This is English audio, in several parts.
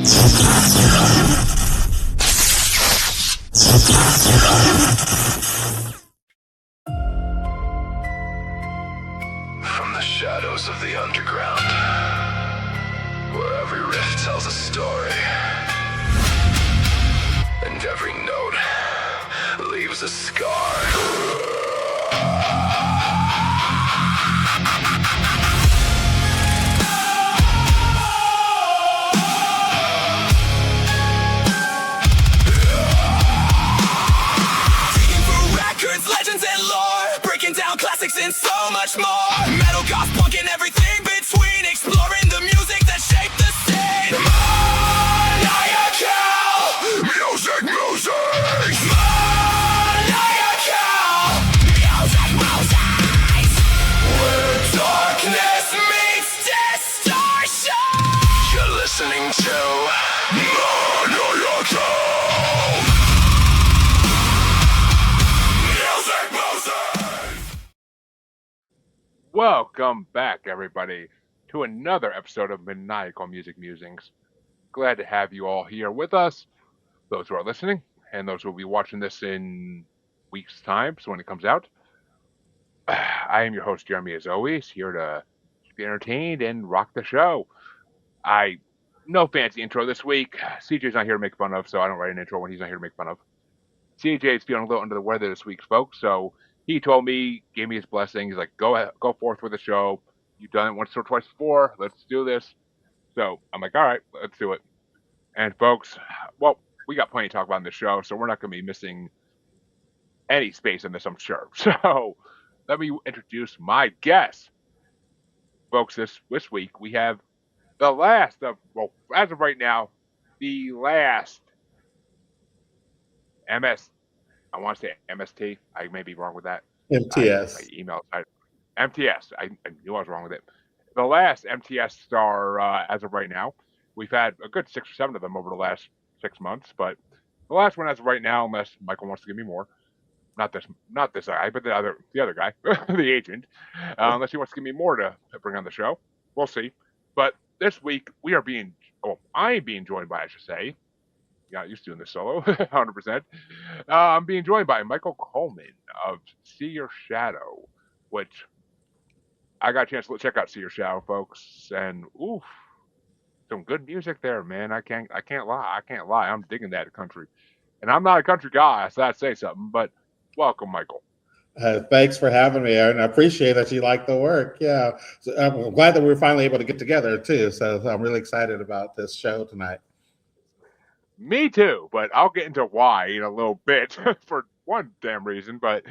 From the shadows of the underground, where every riff tells a story, and every note leaves a scar. Legends and lore, breaking down classics and so much more. Metal, goth, punk, and everything between, exploring the music that shaped the scene. Maniacal music, musers. Maniacal music, musers. Where darkness meets distortion. You're listening to Maniacal. Welcome back, everybody, to another episode of Maniacal Music Musings. Glad to have you all here with us, those who are listening, and those who will be watching this in weeks' time, so when it comes out. I am your host, Jeremy, as always, here to keep you entertained and rock the show. No fancy intro this week. CJ's not here to make fun of, so I don't write an intro when he's not here to make fun of. CJ's feeling a little under the weather this week, folks, so he told me, gave me his blessing. He's like, go forth with the show. You've done it once or twice before. Let's do this. So I'm like, all right, let's do it. And folks, well, we got plenty to talk about in the show, so we're not going to be missing any space in this, I'm sure. So let me introduce my guest. Folks, this week we have the last of, well, as of right now, the last I want to say MST. I may be wrong with that. MTS. My email site. MTS. I knew I was wrong with it. The last MTS star as of right now. We've had a good 6 or 7 of them over the last 6 months, but the last one as of right now, unless Michael wants to give me more, not this guy, but the other guy, the agent, unless he wants to give me more to bring on the show, we'll see. But this week I am being joined by, I should say. Yeah, used to doing this solo, 100%. I'm being joined by Michael Coleman of See Your Shadow, which I got a chance to check out See Your Shadow, folks, and oof, some good music there, man. I can't lie. I'm digging that country, and I'm not a country guy, so I'd say something. But welcome, Michael. Thanks for having me, and I appreciate that you like the work. Yeah, so I'm glad that we were finally able to get together too. So I'm really excited about this show tonight. Me too, but I'll get into why in a little bit for one damn reason. But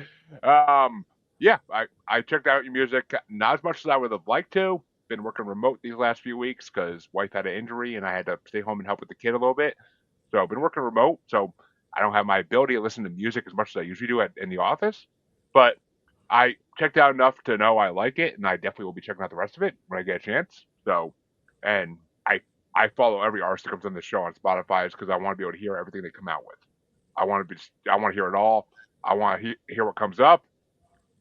yeah, I checked out your music, not as much as I would have liked to. Been working remote these last few weeks because wife had an injury and I had to stay home and help with the kid a little bit. So I've been working remote, so I don't have my ability to listen to music as much as I usually do in the office. But I checked out enough to know I like it, and I definitely will be checking out the rest of it when I get a chance. So, and I follow every artist that comes on the show on Spotify because I want to be able to hear everything they come out with. I want to hear it all. I want to hear what comes up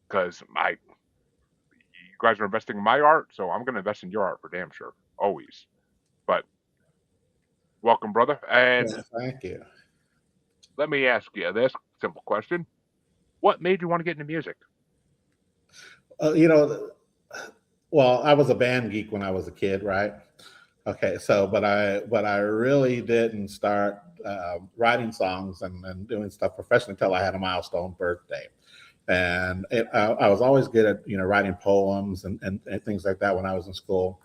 because you guys are investing in my art, so I'm going to invest in your art for damn sure, always. But welcome, brother. And thank you. Let me ask you this simple question: what made you want to get into music? Well, I was a band geek when I was a kid, right? Okay, so but I really didn't start writing songs and doing stuff professionally until I had a milestone birthday, and I was always good at writing poems and things like that when I was in school,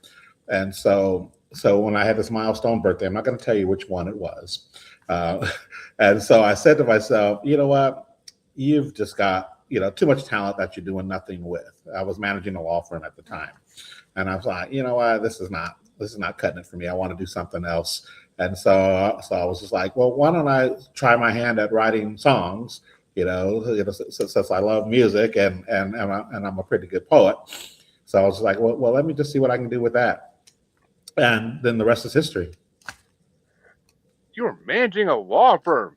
and so when I had this milestone birthday, I'm not going to tell you which one it was, and so I said to myself, you know what, you've just got too much talent that you're doing nothing with. I was managing a law firm at the time, and I was like, you know what, this is not cutting it for me. I want to do something else. And so I was just like, well, why don't I try my hand at writing songs? Since I love music and I'm a pretty good poet. So I was like, well, let me just see what I can do with that. And then the rest is history. You're managing a law firm.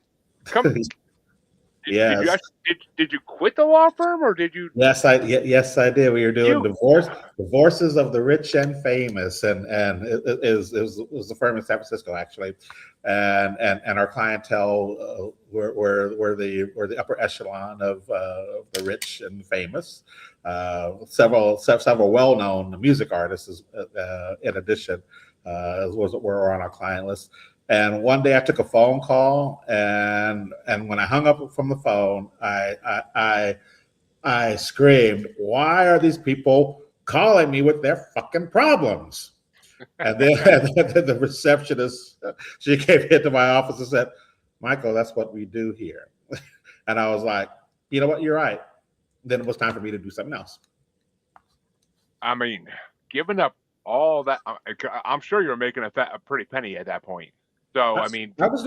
Did you Yes. actually did you quit the law firm or did you Yes, I did. We were doing you divorces of the rich and famous, and it was the firm in San Francisco actually, and our clientele were the upper echelon of the rich and famous. Several well known music artists, in addition, were on our client list. And one day I took a phone call, and when I hung up from the phone, I screamed, "Why are these people calling me with their fucking problems?" And then, and then the receptionist, she came into my office and said, "Michael, that's what we do here." And I was like, "You know what? You're right." Then it was time for me to do something else. I mean, giving up all that I'm sure you were making a pretty penny at that point. So, I mean, I was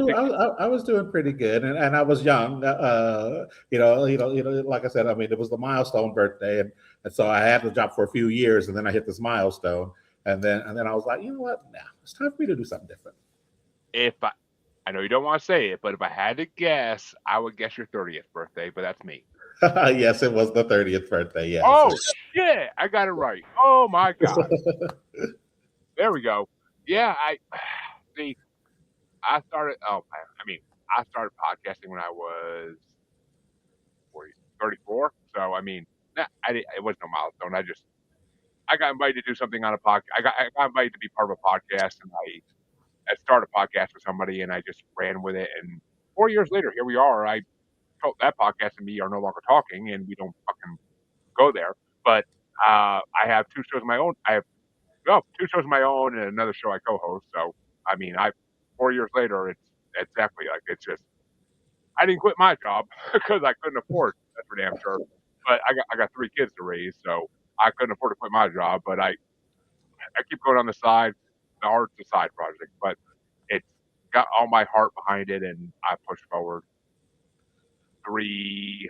doing pretty good, and I was young. Like I said, I mean, it was the milestone birthday, and so I had the job for a few years, and then I hit this milestone, and then I was like, you know what? Now it's time for me to do something different. if I know you don't want to say it, but if I had to guess, I would guess your 30th birthday, but that's me. Yes, it was the 30th birthday. Yes. Oh shit, I got it right. Oh my god. There we go. Yeah, I see. I started. Oh man, I mean, I started podcasting when I was 34. So I mean, it was no milestone. I got invited to do something on a podcast. I got invited to be part of a podcast, and I started a podcast with somebody, and I just ran with it. And 4 years later, here we are. I felt that podcast and me are no longer talking, and we don't fucking go there. But I have two shows of my own. I have two shows of my own and another show I co-host. So I mean, I 4 years later, it's exactly like it's just I didn't quit my job because I couldn't afford. That's for damn sure. But I got three kids to raise, so I couldn't afford to quit my job. But I keep going on the side. The art's a side project, but it's got all my heart behind it, and I push forward three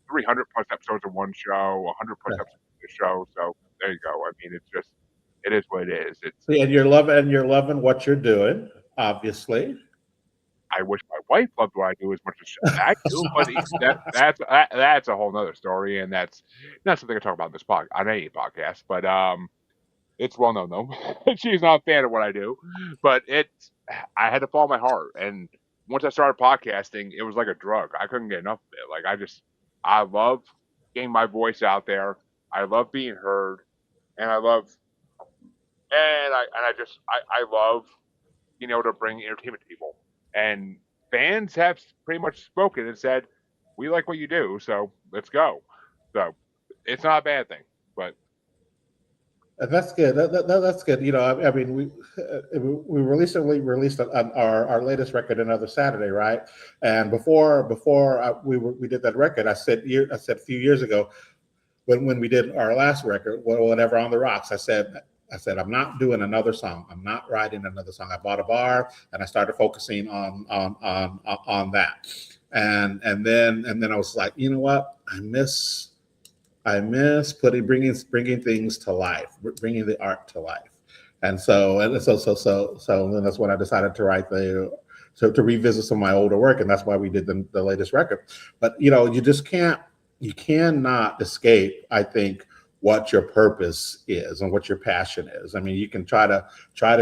300 plus episodes of one show, 100 plus episodes of the show. So there you go. I mean, it's just it is what it is. It's See, and you're loving what you're doing, obviously. I wish my wife loved what I do as much as I do, but that's a whole nother story, and that's not something I talk about in this on any podcast. But it's well known though. She's not a fan of what I do, but I had to follow my heart, and once I started podcasting, it was like a drug. I couldn't get enough of it. Like I love getting my voice out there. I love being heard, and I love being able to bring entertainment to people. And fans have pretty much spoken and said, "We like what you do, so let's go." So it's not a bad thing, but That's good. That's good. I mean, we recently released our latest record another Saturday, right? And before we did that record, I said a few years ago when we did our last record, whatever on the rocks, I said I'm not doing another song. I'm not writing another song. I bought a bar and I started focusing on that. And then I was like, you know what? I miss bringing things to life, bringing the art to life. And so then that's when I decided to to revisit some of my older work, and that's why we did the latest record. But you cannot escape, I think, what your purpose is and what your passion is. I mean, you can try to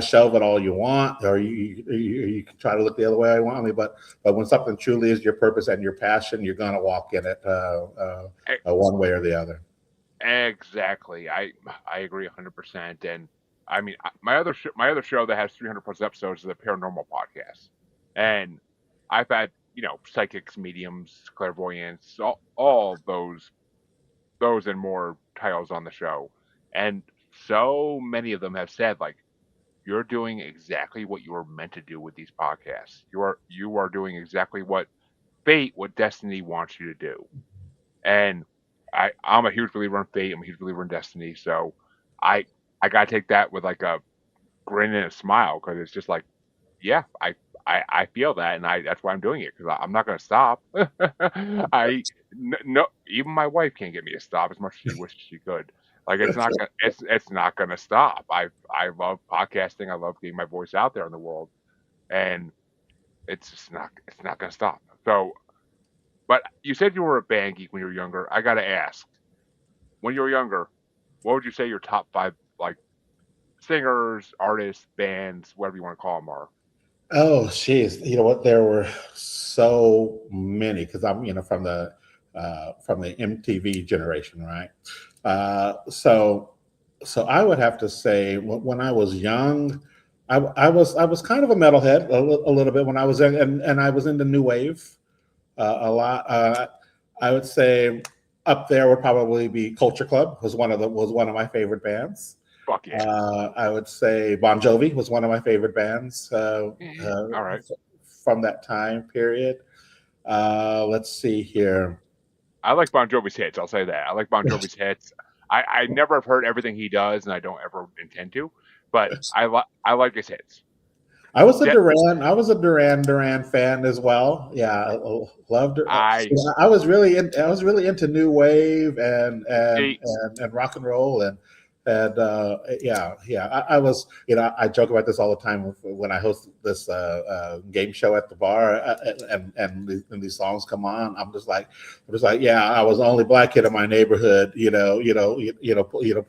shelve it all you want, or you can try to look the other way you want. I mean, but when something truly is your purpose and your passion, you're gonna walk in it one way or the other. exactly. I agree 100%. And I mean, my other show that has 300 plus episodes is a paranormal podcast, and I've had psychics, mediums, clairvoyants, all those and more titles on the show, and so many of them have said like you're doing exactly what you were meant to do with these podcasts. You are doing exactly what destiny wants you to do. And I'm a huge believer in fate. I'm a huge believer in destiny. So I I gotta take that with like a grin and a smile because it's just like, yeah, I feel that, and that's why I'm doing it because I'm not gonna stop. No, even my wife can't get me to stop as much as she wishes she could. Like it's not gonna stop. I love podcasting. I love getting my voice out there in the world, and it's not gonna stop. So, But you said you were a band geek when you were younger. I gotta ask, when you were younger, what would you say your top five like singers, artists, bands, whatever you want to call them are? Oh, jeez. You know what? There were so many because I'm, from the MTV generation, right? So I would have to say when I was young, I was kind of a metalhead a little bit when I was in, and I was into new wave a lot. I would say up there would probably be Culture Club was one of my favorite bands. Fuck yeah. I would say Bon Jovi was one of my favorite bands All right. from that time period. Let's see here. I like Bon Jovi's hits. I'll say that. I like Bon Jovi's hits. I never have heard everything he does, and I don't ever intend to. But I like his hits. I was a Duran fan as well. Yeah, I loved it. I was really into new wave and rock and roll and I was, I joke about this all the time when I host this game show at the bar, and these songs come on. I'm just like, yeah, I was the only black kid in my neighborhood,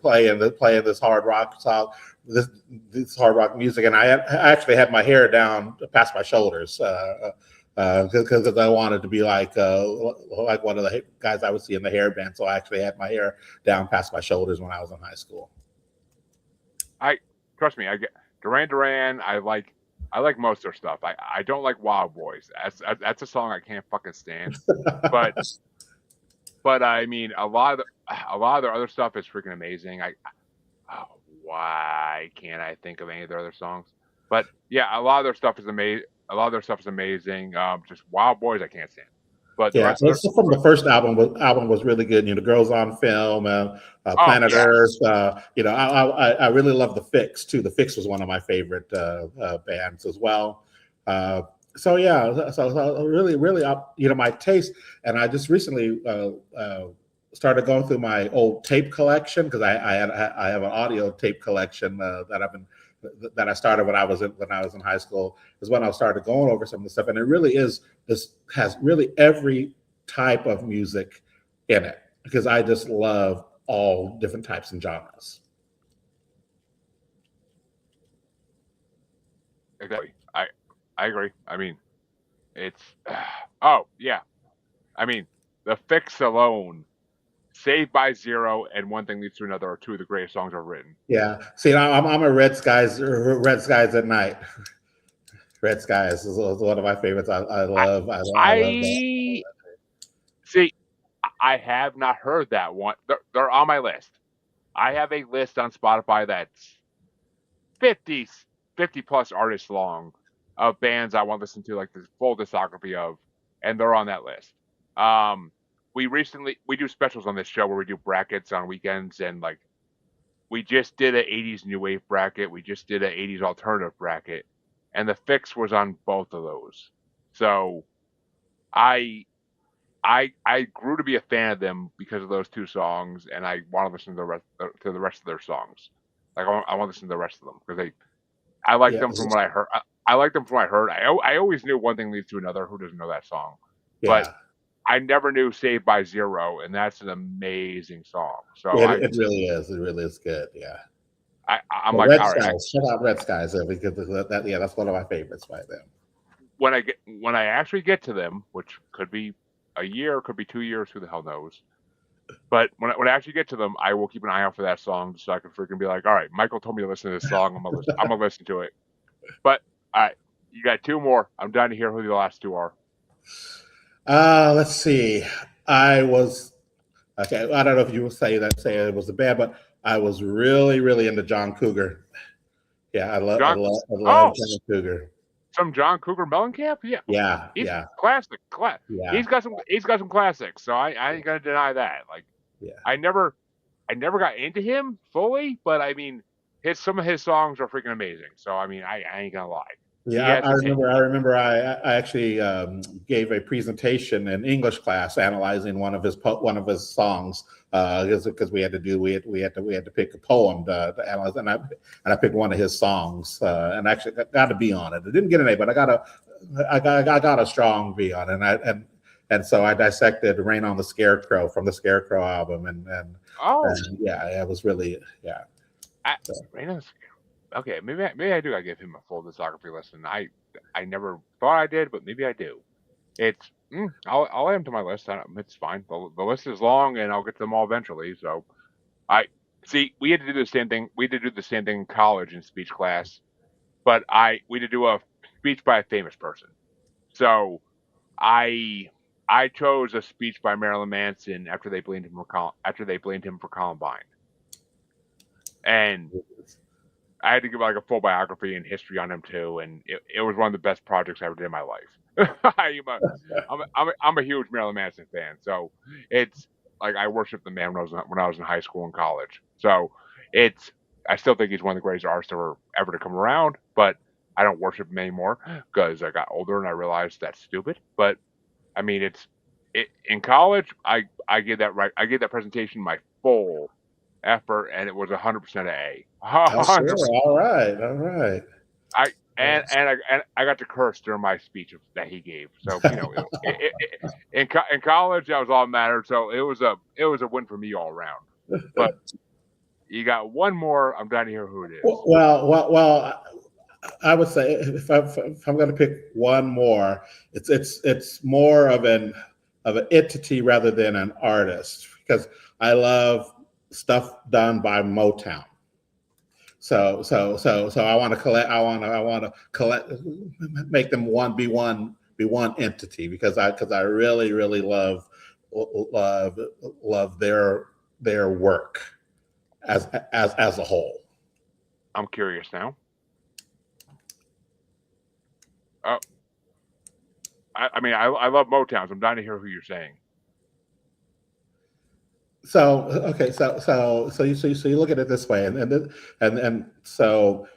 playing this hard rock song, this hard rock music, and I actually had my hair down past my shoulders. Because I wanted to be like one of the guys I would see in the hair band. So I actually had my hair down past my shoulders when I was in high school. Trust me, I get Duran. I like most of their stuff. I don't like Wild Boys. That's a song I can't fucking stand. But I mean, a lot of their other stuff is freaking amazing. Why can't I think of any of their other songs? But yeah, a lot of their stuff is amazing. Just Wild Boys, I can't stand. But yeah, from the first album was really good. Girls on Film, Planet Earth. I really love The Fix too. The Fix was one of my favorite bands as well. So really, my taste. And I just recently started going through my old tape collection because I have an audio tape collection that I started when I was in high school, is when I started going over some of the stuff. And it really has really every type of music in it because I just love all different types and genres. Exactly. I agree. I mean, it's oh yeah. I mean, The Fix alone, Saved by Zero, and One Thing Leads to Another are two of the greatest songs I've written. Yeah. See, I'm a Red Skies at Night. Red Skies is one of my favorites. I love that. See, I have not heard that one. They're on my list. I have a list on Spotify that's 50 plus artists long of bands I want to listen to, like the full discography of, and they're on that list. We do specials on this show where we do brackets on weekends, and like we just did an 80s new wave bracket, we just did an 80s alternative bracket, and The Fix was on both of those. So I grew to be a fan of them because of those two songs, and I want to listen to the rest of their songs. Like I want to listen to the rest of them because I like them from what I heard. I like them from what I heard. I always knew One Thing Leads to Another. Who doesn't know that song? Yeah. But I never knew Saved by Zero, and that's an amazing song. So yeah, it really is. It really is good. Yeah. I'm like, Red all Skies. right. Shout out Red Skies because that's one of my favorites by them. When I actually get to them, which could be a year, could be 2 years, who the hell knows? But when I actually get to them, I will keep an eye out for that song so I can freaking be like, all right, Michael told me to listen to this song. I'm gonna listen to it. But all right, you got two more. I'm dying to hear who the last two are. Let's see. I don't know if you would say it was a band, but I was really, really into John Cougar. Yeah, I love John Cougar. Some John Cougar Mellencamp? Yeah. He's classic. Yeah. He's got some classics, so I ain't gonna deny that. Like, yeah. I never got into him fully, but I mean, some of his songs are freaking amazing. So I mean, I ain't gonna lie. Yeah, I remember. I actually gave a presentation in English class analyzing one of his songs because we had to pick a poem to analyze, and I picked one of his songs and actually got to be on it. I didn't get an A, but I got a strong B on it, and so I dissected "Rain on the Scarecrow" from the Scarecrow album, Oh, and yeah, it was really yeah. I, So, Reyna's okay. Maybe I do. I give him a full discography listen. I never thought I did, but maybe I do. It's I'll add them to my list. It's fine. The list is long, and I'll get to them all eventually. So I see. We had to do the same thing. We had to do the same thing in college in speech class, but we had to do a speech by a famous person. So I I chose a speech by Marilyn Manson after they blamed him for Columbine, and I had to give like a full biography and history on him too, and it was one of the best projects I ever did in my life. I'm a huge Marilyn Manson fan, so it's like I worship the man when I was in high school and college. So it's I still think he's one of the greatest artists ever to come around, but I don't worship him anymore because I got older and I realized that's stupid. But I mean, in college. I gave that presentation my full effort, and it was 100% A. oh, sure. 100%. All right. I and Yes. I got to curse during my speech that he gave. So in college that was all that mattered. So it was a win for me all around. But you got one more. I'm dying to hear who it is. Well, I would say if I'm going to pick one more, it's more of an entity rather than an artist, because I love stuff done by Motown. So I want to collect. I want to collect, make them be one entity, because I really love their work as a whole. I'm curious now. Oh, I mean, I love Motown, so I'm dying to hear who you're saying. So okay, so you look at it this way, and so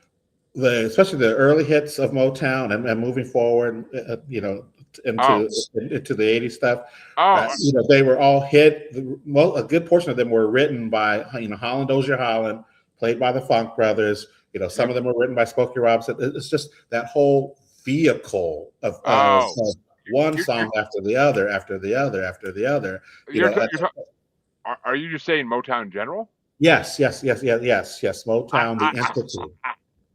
especially the early hits of Motown, and moving forward, into Oh, into the '80s stuff. oh, They were all hit. A good portion of them were written by Holland Dozier Holland, played by the Funk Brothers. Some yep. of them were written by Smokey Robinson. It's just that whole vehicle of Oh, one you're, song after the other, after the other, after the other. you're, you're, you're are you just saying Motown in general? Yes. I Motown, I the entity.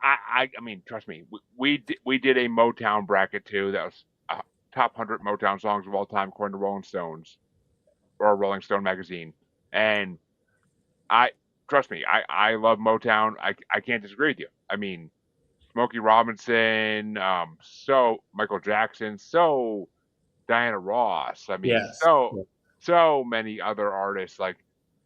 I mean, trust me, we did a Motown bracket too. That was top 100 Motown songs of all time according to Rolling Stones or Rolling Stone magazine. And I trust me, I love Motown. I can't disagree with you. I mean, Smokey Robinson, so Michael Jackson, so Diana Ross. I mean, Yes. so many other artists. Like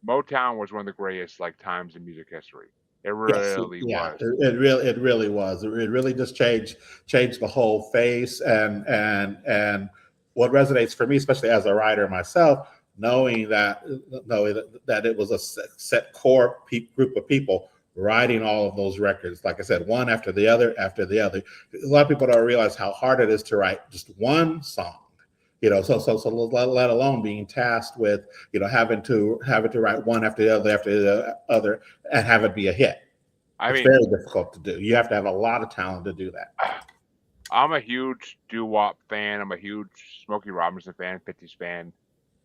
Motown was one of the greatest like times in music history. It Yes, really yeah, was. it really was. It really just changed the whole face, and what resonates for me, especially as a writer myself, knowing that it was a set core group of people writing all of those records. Like I said, one after the other after the other. A lot of people don't realize how hard it is to write just one song. So let alone being tasked with having to write one after the other and have it be a hit. I It's mean, very difficult to do. You have to have a lot of talent to do that. I'm a huge doo-wop fan. I'm a huge Smokey Robinson fan, 50s fan,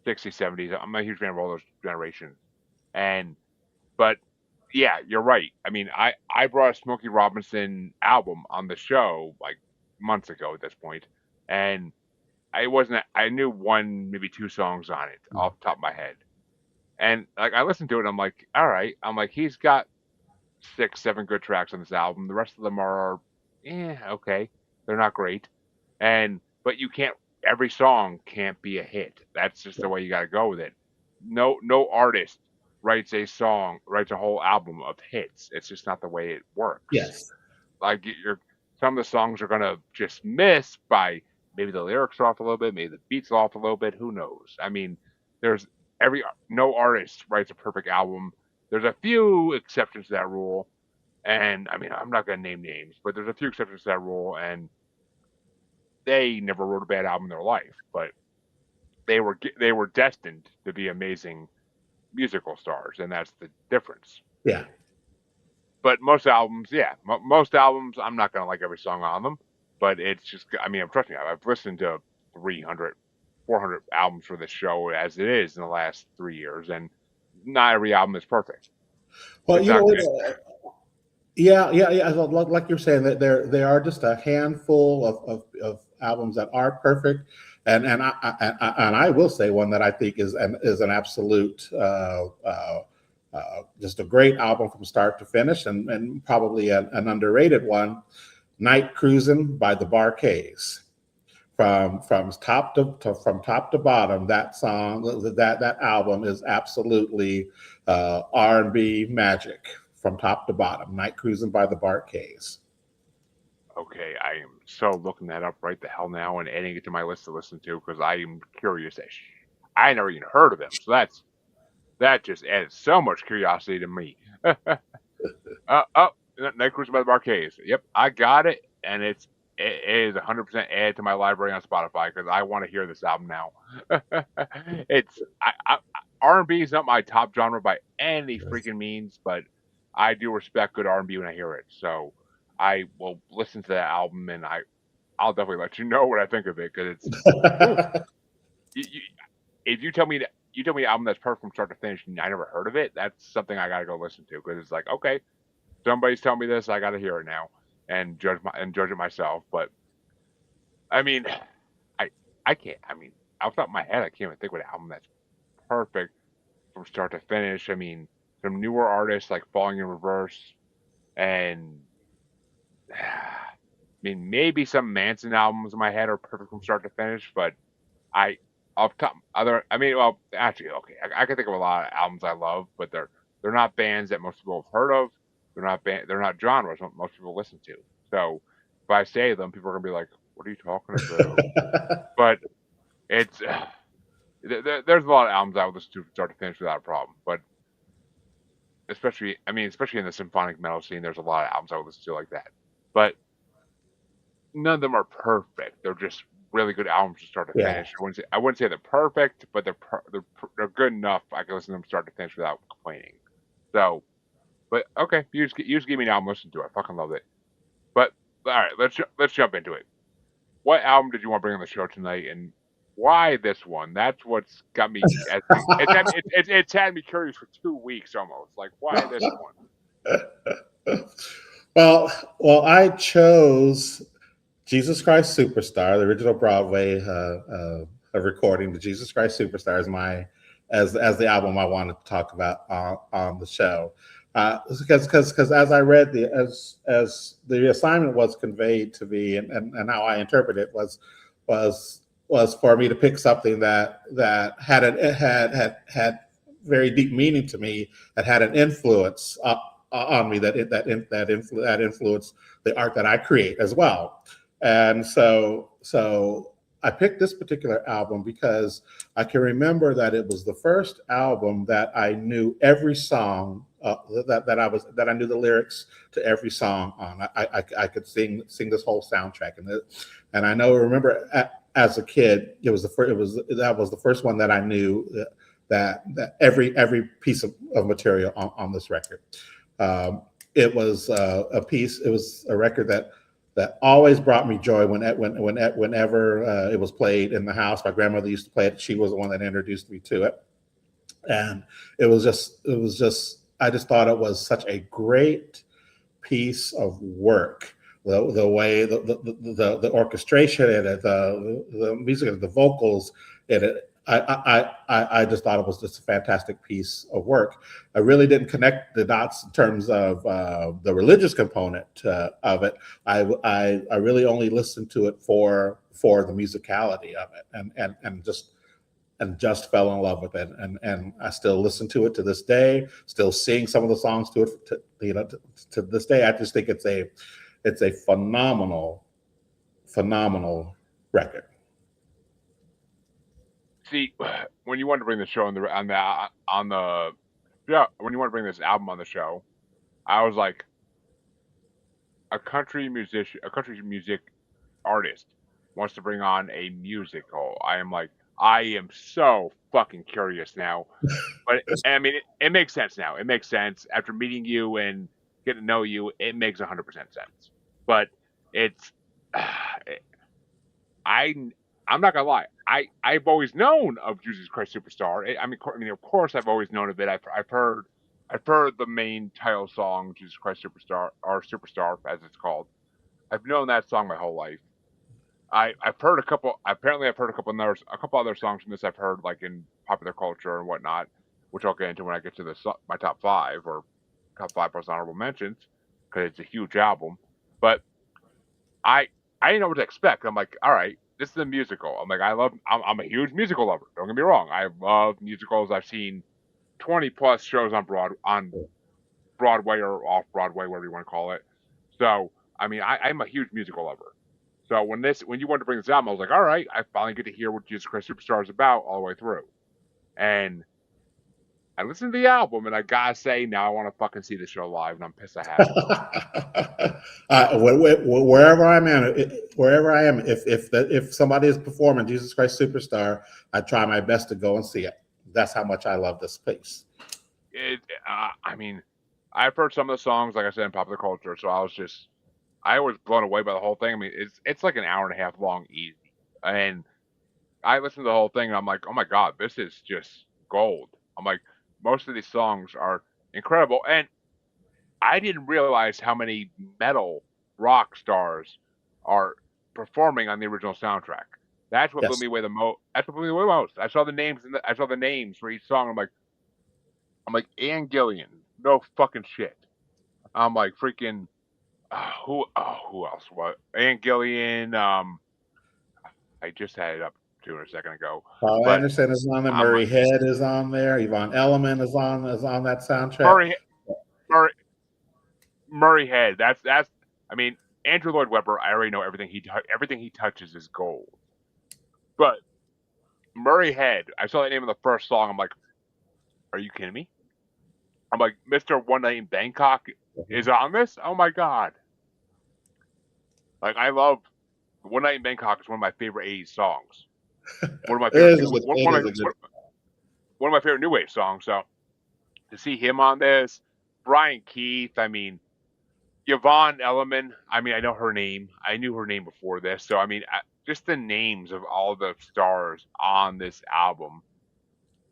60s, 70s. I'm a huge fan of all those generations. But yeah, you're right. I mean, I brought a Smokey Robinson album on the show like months ago at this point, and I knew one, maybe two songs on it off the top of my head. And like I listened to it, I'm like, all right. I'm like, he's got 6, 7 good tracks on this album. The rest of them are, okay. They're not great. But you can't. Every song can't be a hit. That's just the way you got to go with it. No artist writes a whole album of hits. It's just not the way it works. Yes. Like some of the songs are gonna just miss by maybe the lyrics are off a little bit, maybe the beats off a little bit. Who knows? I mean, there's no artist writes a perfect album. There's a few exceptions to that rule, and I mean, I'm not gonna name names, but there's a few exceptions to that rule, and they never wrote a bad album in their life, but they were destined to be amazing musical stars, and that's the difference. Yeah. But most albums, I'm not gonna like every song on them, but it's just, I mean, trust me, I've listened to 300 400 albums for this show as it is in the last 3 years, and not every album is perfect. Well, It's not. yeah. Like you're saying, that there are just a handful of albums that are perfect, and I will say one that I think is an absolute just a great album from start to finish, and probably an underrated one, "Night Cruising" by the Bar-Kays. From top to bottom, that song, that album is absolutely R&B magic from top to bottom. "Night Cruising" by the Bar-Kays. Okay, I am so looking that up right the hell now and adding it to my list to listen to because I am curious. I never even heard of them, so that just adds so much curiosity to me. Oh, Night Cruise by the Bar-Kays. Yep, I got it, and it is 100% added to my library on Spotify because I want to hear this album now. It's R&B is not my top genre by any freaking means, but I do respect good R&B when I hear it. So I will listen to that album, and I'll definitely let you know what I think of it because it's ooh, you, if you tell me an album that's perfect from start to finish and I never heard of it, that's something I gotta go listen to because it's like, okay, somebody's telling me this, I gotta hear it now and judge it myself. But I mean, I I can't. I mean, off the top of my head, I can't even think of an album that's perfect from start to finish. I mean, some newer artists like Falling in Reverse and I mean maybe some Manson albums in my head are perfect from start to finish, but I off top other I mean well actually okay I can think of a lot of albums I love, but they're not bands that most people have heard of. They're not genres most people listen to. So if I say them, people are gonna be like, "What are you talking about?" But it's there's a lot of albums I would listen to from start to finish without a problem. But especially in the symphonic metal scene, there's a lot of albums I would listen to like that. But none of them are perfect. They're just really good albums from start to Yeah. finish. I wouldn't say they're perfect, but they're good enough. I can listen to them start to finish without complaining. So, but okay, you just give me an album to listen to. I fucking love it. But all right, let's jump into it. What album did you want to bring on the show tonight, and why this one? That's what's got me. It's had me curious for 2 weeks almost. Like, why this one? Well, I chose Jesus Christ Superstar, the original Broadway recording. The Jesus Christ Superstar is as the album I wanted to talk about on the show. Because as I read as the assignment was conveyed to me, and how I interpret it was for me to pick something that had very deep meaning to me, that had an influence on me, that influenced the art that I create as well. And so I picked this particular album because I can remember that it was the first album that I knew every song, that I knew the lyrics to every song on. I could sing this whole soundtrack, and I remember as a kid, that was the first one that I knew, that every piece of material on this record. It was it was a record that always brought me joy whenever it was played in the house. My grandmother used to play it. She was the one that introduced me to it, and it was just I just thought it was such a great piece of work. The way the orchestration in it, the music, the vocals in it. I just thought it was just a fantastic piece of work. I really didn't connect the dots in terms of the religious component of it. I really only listened to it for the musicality of it, and just fell in love with it. And I still listen to it to this day. Still sing some of the songs to it. To this day, I just think it's a phenomenal record. See, when you wanted to bring the show when you want to bring this album on the show, I was like, a country music artist wants to bring on a musical. I am so fucking curious now. But I mean, it makes sense now. It makes sense after meeting you and getting to know you. It makes 100% sense. But it's, I I'm not gonna lie. I've always known of Jesus Christ Superstar. I mean, of course, I've always known of it. I've heard the main title song, Jesus Christ Superstar, or Superstar as it's called. I've known that song my whole life. I've heard a couple. Apparently, I've heard a couple other songs from this. I've heard like in popular culture and whatnot, which I'll get into when I get to my top five or top five plus honorable mentions because it's a huge album. But I I didn't know what to expect. I'm like, all right, this is a musical. I'm like, I'm a huge musical lover. Don't get me wrong. I love musicals. I've seen 20 plus shows on Broadway or off Broadway, whatever you want to call it. So I mean, I'm a huge musical lover. So when you wanted to bring this album, I was like, all right, I finally get to hear what Jesus Christ Superstar is about all the way through. And I listened to the album, and I gotta say, now I want to fucking see the show live, and I'm pissed I haven't. Wherever I am, if somebody is performing Jesus Christ Superstar, I try my best to go and see it. That's how much I love this piece. I mean, I've heard some of the songs, like I said, in popular culture, so I was blown away by the whole thing. I mean, it's like an hour and a half long, easy, and I listened to the whole thing, and I'm like, oh my god, this is just gold. I'm like, most of these songs are incredible, and I didn't realize how many metal rock stars are performing on the original soundtrack. That's what blew Yes. me away the most. That's what blew me away most. I saw the names I saw the names for each song. I'm like Ian Gillian, no fucking shit. I'm like freaking who else? What Ian Gillian? I just had it up to a second ago. Paul But Anderson is on there. I'm Murray Head is on there. Yvonne Elliman is on that soundtrack. Murray Murray Head. That's. I mean, Andrew Lloyd Webber. I already know everything he touches is gold. But Murray Head. I saw that name in the first song. I'm like, are you kidding me? I'm like, Mr. One Night in Bangkok is on this. Oh my god! Like I love One Night in Bangkok is one of my favorite '80s songs. One of my favorite one of my favorite new wave songs. So to see him on this, Brian Keith. I mean, Yvonne Elliman. I mean, I know her name. I knew her name before this. So I mean, just the names of all the stars on this album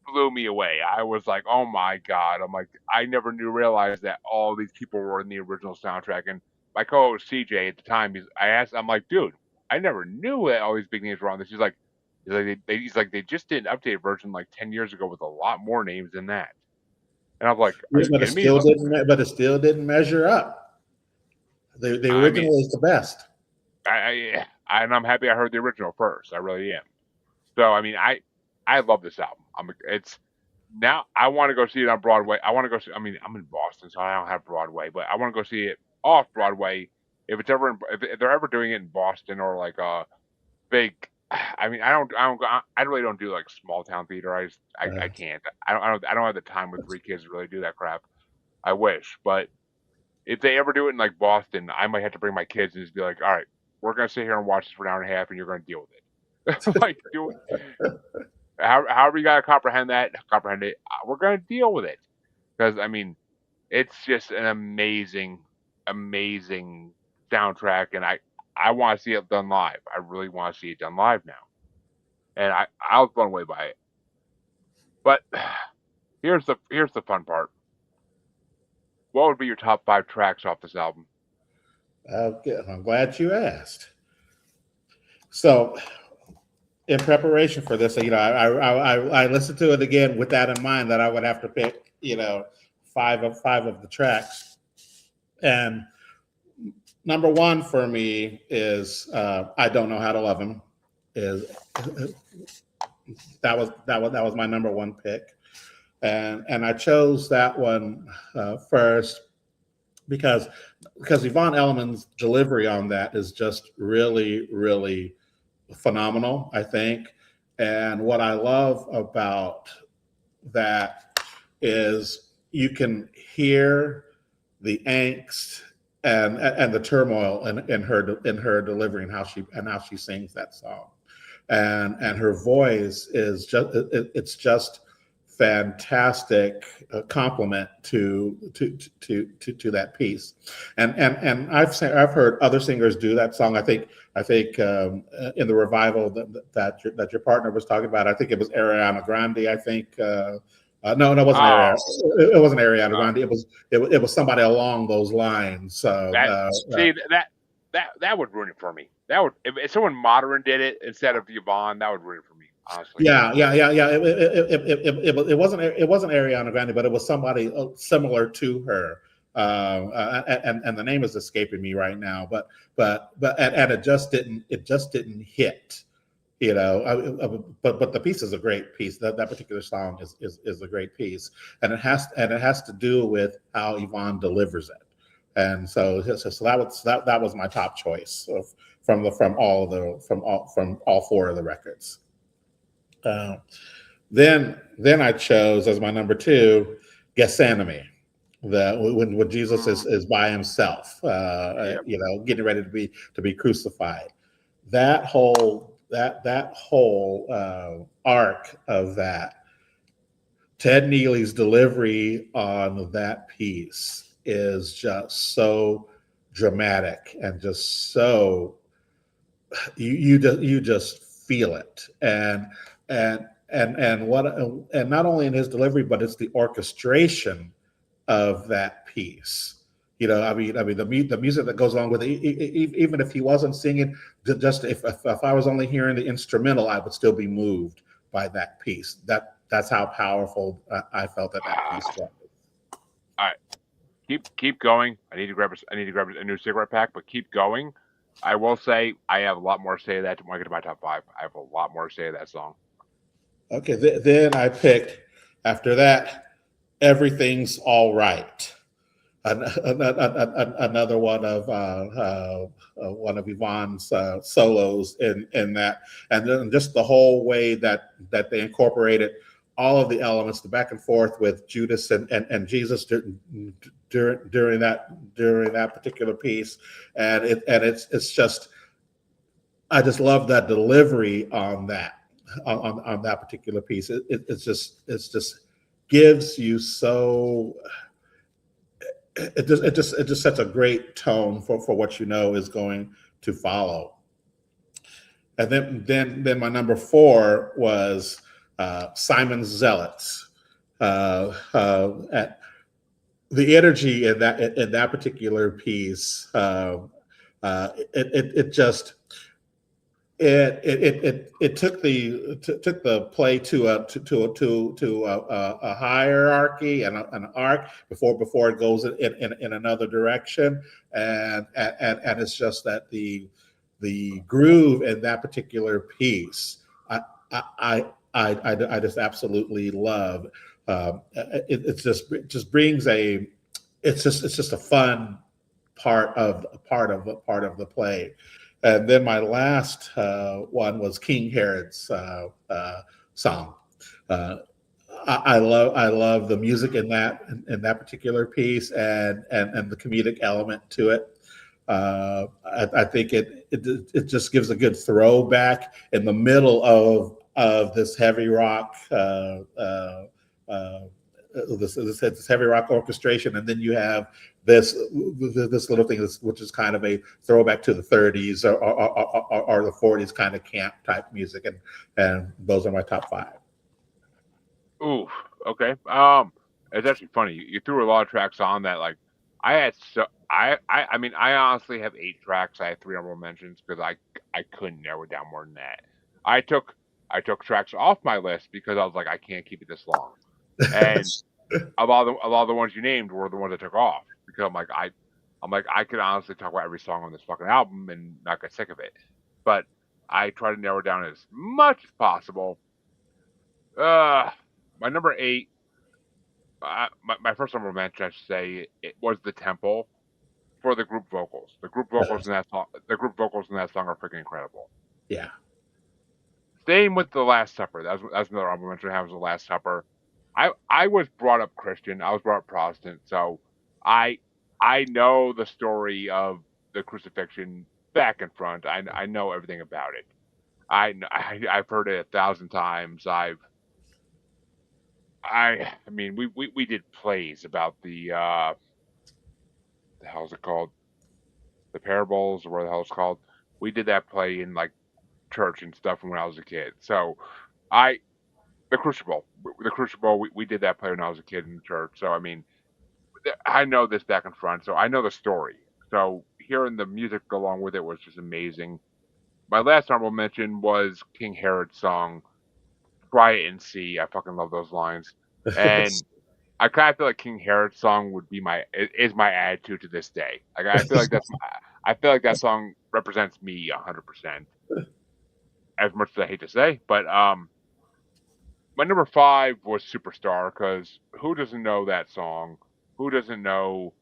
blew me away. I was like, oh my god. I'm like, I never realized that all these people were in the original soundtrack. And my co-host CJ at the time, I'm like, dude, I never knew that all these big names were on this. He's like they just did an updated version like 10 years ago with a lot more names than that. And I'm like, are you But it still didn't measure up. The original is the best. And I'm happy I heard the original first. I really am. So I mean, I love this album. Now I want to go see it on Broadway. I want to go see. I mean, I'm in Boston, so I don't have Broadway, but I want to go see it off Broadway if if they're ever doing it in Boston or like a big. I mean, I really don't do like small town theater. I can't. I don't have the time with 3 kids to really do that crap. I wish, but if they ever do it in like Boston, I might have to bring my kids and just be like, all right, we're gonna sit here and watch this for an hour and a half, and you're gonna deal with it. Like, do it. However you gotta comprehend it. We're gonna deal with it because I mean, it's just an amazing, amazing soundtrack, and I want to see it done live. I really want to see it done live now, and I was blown away by it. But here's the fun part. What would be your top 5 tracks off this album? Okay, I'm glad you asked. So, in preparation for this, I listened to it again with that in mind that I would have to pick, 5 of the tracks. And number 1 for me is "I Don't Know How to Love Him." That was my number 1 pick, and I chose that one first because Yvonne Elliman's delivery on that is just really, really phenomenal, I think. And what I love about that is you can hear the angst and the turmoil in her delivery and how she sings that song, and her voice is just fantastic compliment to that piece. And I've heard other singers do that song. I think in the revival that your partner was talking about, I think it was Ariana Grande. I think no, it wasn't Oh, Ariana. It wasn't Ariana uh, Grande. It was somebody along those lines. that see that would ruin it for me. That would if someone modern did it instead of Yvonne, that would ruin it for me. Honestly. Yeah. It wasn't Ariana Grande, but it was somebody similar to her. And the name is escaping me right now. And it just didn't hit. But the piece is a great piece. That particular song is a great piece, and it has to do with how Yvonne delivers it. And so that was my top choice from all four of the records. Uh, then I chose as my number two Gethsemane, when Jesus Mm, is by himself, yep. getting ready to be crucified. That whole arc of that, Ted Neely's delivery on that piece is just so dramatic and just so you just feel it, and not only in his delivery, but it's the orchestration of that piece. I mean, the music that goes along with it. Even if he wasn't singing, just if I was only hearing the instrumental, I would still be moved by that piece. That's how powerful I felt that piece was. All right, keep going. I need to grab a new cigarette pack, but keep going. I will say I have a lot more to say to that when I get to my top five. I have a lot more to say to that song. Okay, then I picked after that, everything's all right. Another one of Yvonne's solos in that, and then just the whole way that they incorporated all of the elements, the back and forth with Judas and Jesus during that particular piece, and it's just, I just love that delivery on that particular piece. It's just gives you so it just sets a great tone for what is going to follow. And then my number four was Simon Zealots. At the energy in that particular piece, it just it took the play to a hierarchy and an arc before it goes in another direction, and it's just that the groove in that particular piece, I I just absolutely love. It just brings it's just a fun part of the play. And then my last one was King Herod's song. Uh, I love the music in that particular piece, and the comedic element to it. I think it just gives a good throwback in the middle of this heavy rock. This heavy rock orchestration, and then you have this little thing, which is kind of a throwback to the 30s or the 40s kind of camp type music, and those are my top five. Ooh, okay. It's actually funny. You threw a lot of tracks on that. Like, I had so I mean, I honestly have 8 tracks. I had 3 honorable mentions because I couldn't narrow it down more than that. I took I took tracks off my list because I was like, I can't keep it this long. And a lot of the ones you named were the ones I took off because I'm like I could honestly talk about every song on this fucking album and not get sick of it. But I try to narrow it down as much as possible. Uh, my number 8, my first honorable mention, I should say, it was the tempo for the group vocals. The group vocals in that song are freaking incredible. Yeah. Same with the Last Supper. That's another honorable mention I have was the Last Supper. I was brought up Christian. I was brought up Protestant, so I I know the story of the crucifixion back and front. I know everything about it. I've heard it 1,000 times. I mean, we did plays about the hell's it called? The parables, or what the hell it's called. We did that play in like church and stuff when I was a kid. So I the Crucible, we did that play when I was a kid in church. So I mean, I know this back and front, so I know the story. So hearing the music along with it was just amazing. My last honorable mention was King Herod's song "Try It and See." I fucking love those lines, and I kind of feel like King Herod's song would be is my attitude to this day. Like I feel like that song represents me 100%. As much as I hate to say, but my number five was Superstar because who doesn't know that song? Who doesn't know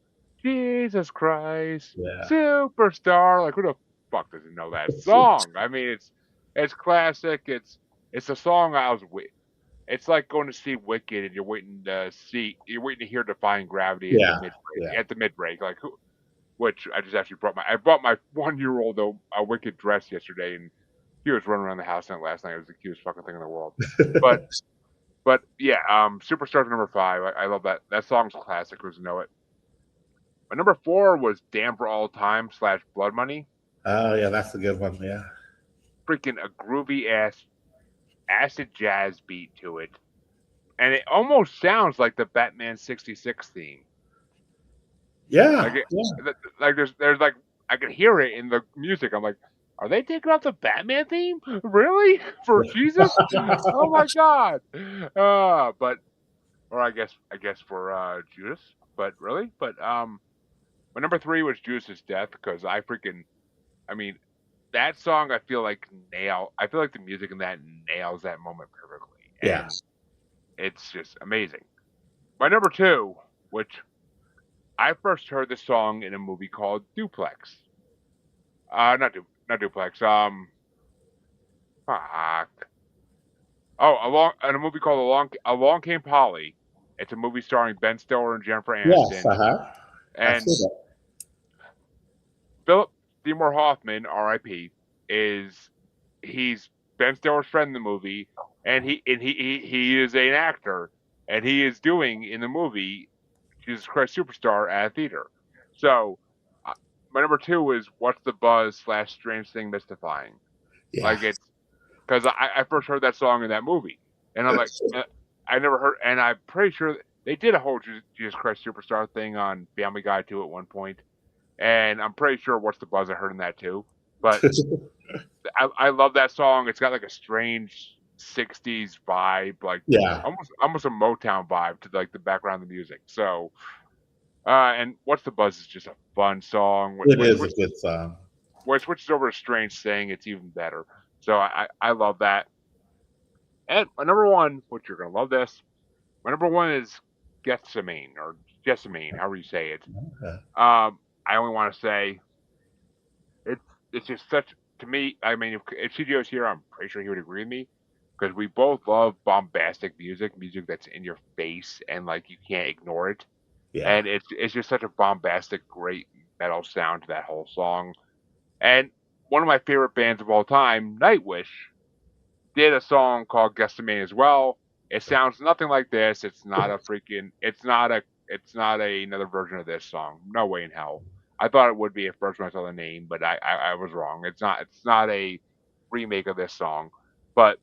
Jesus Christ Yeah. Superstar? Like who the fuck doesn't know that song? I mean, it's classic. It's a song I was with. It's like going to see Wicked and you're waiting to hear Defying Gravity at the Yeah. mid Yeah. break. Like who? Which I just actually I brought my 1 year old a Wicked dress yesterday and he was running around the house last night. It was the cutest fucking thing in the world. But yeah, Superstar's number five. I love that. That song's classic. Who's know it? My number four was Damn for All Time / Blood Money. Oh yeah, that's a good one. Yeah. Freaking a groovy ass acid jazz beat to it, and it almost sounds like the Batman '66 theme. Like Yeah. it, Yeah. like there's like I could hear it in the music. I'm like, are they taking off the Batman theme? Really? For Jesus? Oh my god! But or I guess for Judas. But really, but my number three was Judas' Death because I mean, that song I feel like the music in that nails that moment perfectly. Yeah. And it's just amazing. My number two, which I first heard this song in a movie called Duplex. Not Duplex. Fuck. Oh, in a movie called Along Came Polly. It's a movie starring Ben Stiller and Jennifer Yes. Aniston. Uh-huh. I And see that. Philip Seymour Hoffman, R.I.P., is he's Ben Stiller's friend in the movie, and he is an actor, and he is doing in the movie Jesus Christ Superstar at a theater. So my number two is What's the Buzz / Strange Thing Mystifying. Yeah. Like it's because I first heard that song in that movie, and I'm like I never heard, and I'm pretty sure they did a whole Jesus Christ Superstar thing on Family Guy too at one point and I'm pretty sure What's the Buzz I heard in that too. But I love that song. It's got like a strange '60s vibe, like Yeah. almost a Motown vibe to like the background of the music. So and What's the Buzz is just a fun song. It is a good song. When it switches over to Strange Thing, it's even better. So I love that. And my number one, which you're gonna love this, my number one is Gethsemane or Jessamine, however you say it. Uh, I only want to say it's it's just such to me. I mean, if CGO's here, I'm pretty sure he would agree with me because we both love bombastic music that's in your face and like you can't ignore it. Yeah. And it's just such a bombastic, great metal sound to that whole song. And one of my favorite bands of all time, Nightwish, did a song called Gethsemane as well. It sounds nothing like this. It's not a freaking. It's not another version of this song. No way in hell. I thought it would be at first when I saw the name, but I was wrong. It's not. It's not a remake of this song, but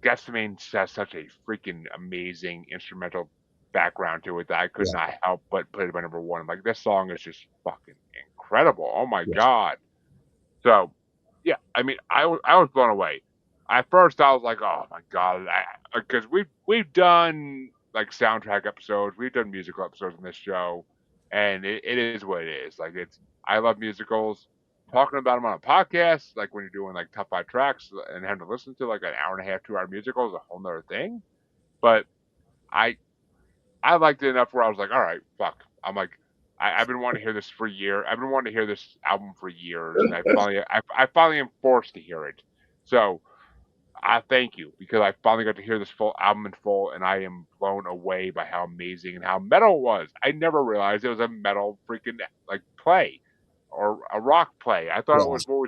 Gethsemane has such a freaking amazing instrumental background to it that I could Yeah. not help but put it by number one. Like this song is just fucking incredible. Oh my Yeah. god. So, yeah, I mean, I was blown away. At first, I was like, "Oh my god," because we've done like soundtrack episodes, we've done musical episodes on this show, and it is what it is. Like it's I love musicals. Talking about them on a podcast, like when you're doing like top five tracks and having to listen to like an hour and a half, 2 hour musical is a whole nother thing. But I I liked it enough where I was like, all right, fuck. I'm like, I've been wanting to hear this for years. I've been wanting to hear this album for years, and I finally am forced to hear it. So I thank you because I finally got to hear this full album in full, and I am blown away by how amazing and how metal it was. I never realized it was a metal freaking like play or a rock play. Yeah. I thought it was more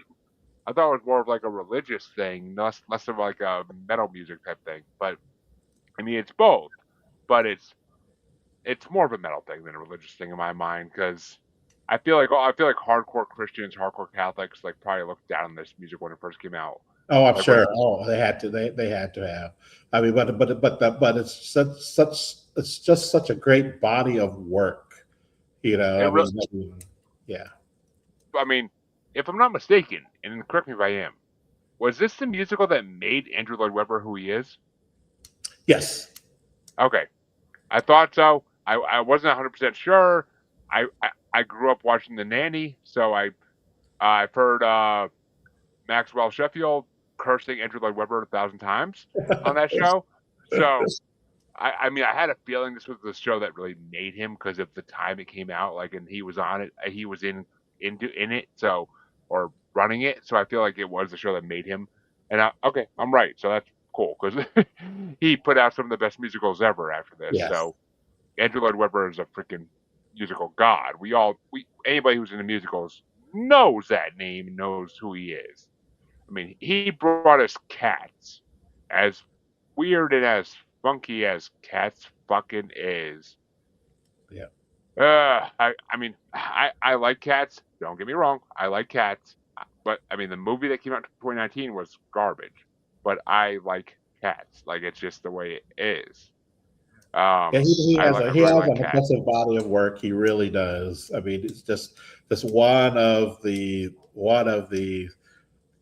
of like a religious thing, less of like a metal music type thing. But I mean, it's both, but it's more of a metal thing than a religious thing in my mind because I feel like hardcore Christians, hardcore Catholics, like probably looked down on this music when it first came out. Oh, I'm Like when sure. Oh, they had to. They had to have. I mean, but it's such it's just such a great body of work. it, re- Yeah. I mean, if I'm not mistaken, and correct me if I am, was this the musical that made Andrew Lloyd Webber who he is? Yes. Okay, I thought so. I wasn't 100% sure. I grew up watching The Nanny, so I've heard Maxwell Sheffield cursing Andrew Lloyd Webber 1,000 times on that show. So I mean, I had a feeling this was the show that really made him because of the time it came out. Like, and he was on it. He was in it. So or running it. So I feel like it was the show that made him. And okay, I'm right. So that's cool because he put out some of the best musicals ever after this. Yes. So Andrew Lloyd Webber is a freaking musical god. We anybody who's into musicals knows that name, knows who he is. I mean, he brought us Cats, as weird and as funky as Cats fucking is. Yeah. I mean, I like Cats. Don't get me wrong, I like Cats. But I mean, the movie that came out in 2019 was garbage. But I like Cats. Like it's just the way it is. Yeah, I he really has like an Cats. impressive body of work. He really does. I mean, it's just one of the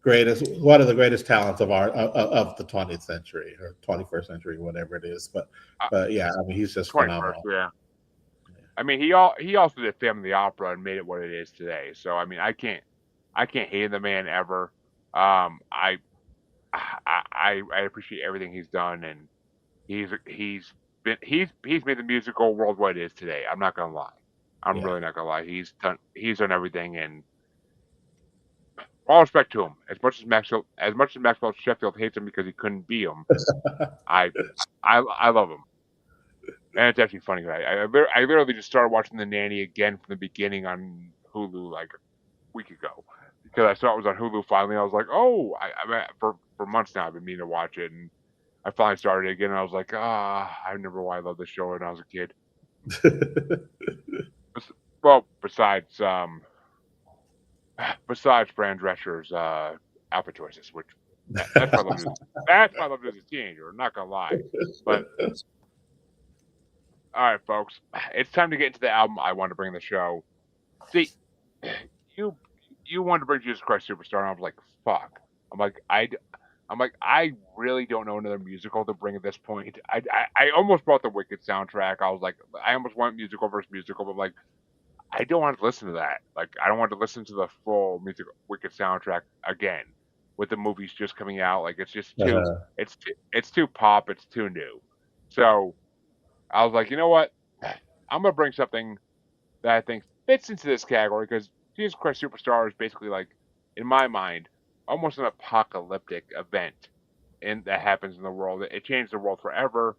greatest talents of of the 20th century or 21st century, whatever it is. Uh, But yeah, I mean, he's just 21st, phenomenal. yeah. I mean, he also did Family Opera and made it what it is today. So I mean, I can't hate the man ever. Um, I I appreciate everything he's done, and he's made the musical world what it is today. I'm not gonna lie. I'm Yeah. really not gonna lie. He's done everything, and all respect to him. As much as Maxwell Sheffield hates him because he couldn't beat him, I I love him. And it's actually funny. I literally just started watching The Nanny again from the beginning on Hulu like a week ago because I saw it was on Hulu finally. I was like, oh, for months now I've been meaning to watch it, and I finally started it again. And I was like, I remember why I loved this show when I was a kid. Well, besides Fran Drescher's outfit choices, which that's why I loved it. That's why I loved it as a teenager. I'm not gonna lie, but all right, folks, it's time to get into the album I want to bring to the show. See, you you wanted to bring Jesus Christ Superstar, and I was like, fuck. I'm like, I really don't know another musical to bring at this point. I almost brought the Wicked soundtrack. I was like, I almost went musical versus musical, but I'm like, I don't want to listen to that. Like, I don't want to listen to the full music Wicked soundtrack again with the movies just coming out. Like, it's just it's too pop. It's too new. So I was like, you know what? I'm gonna bring something that I think fits into this category because Jesus Christ Superstar is basically like, in my mind, almost an apocalyptic event that happens in the world. It changed the world forever.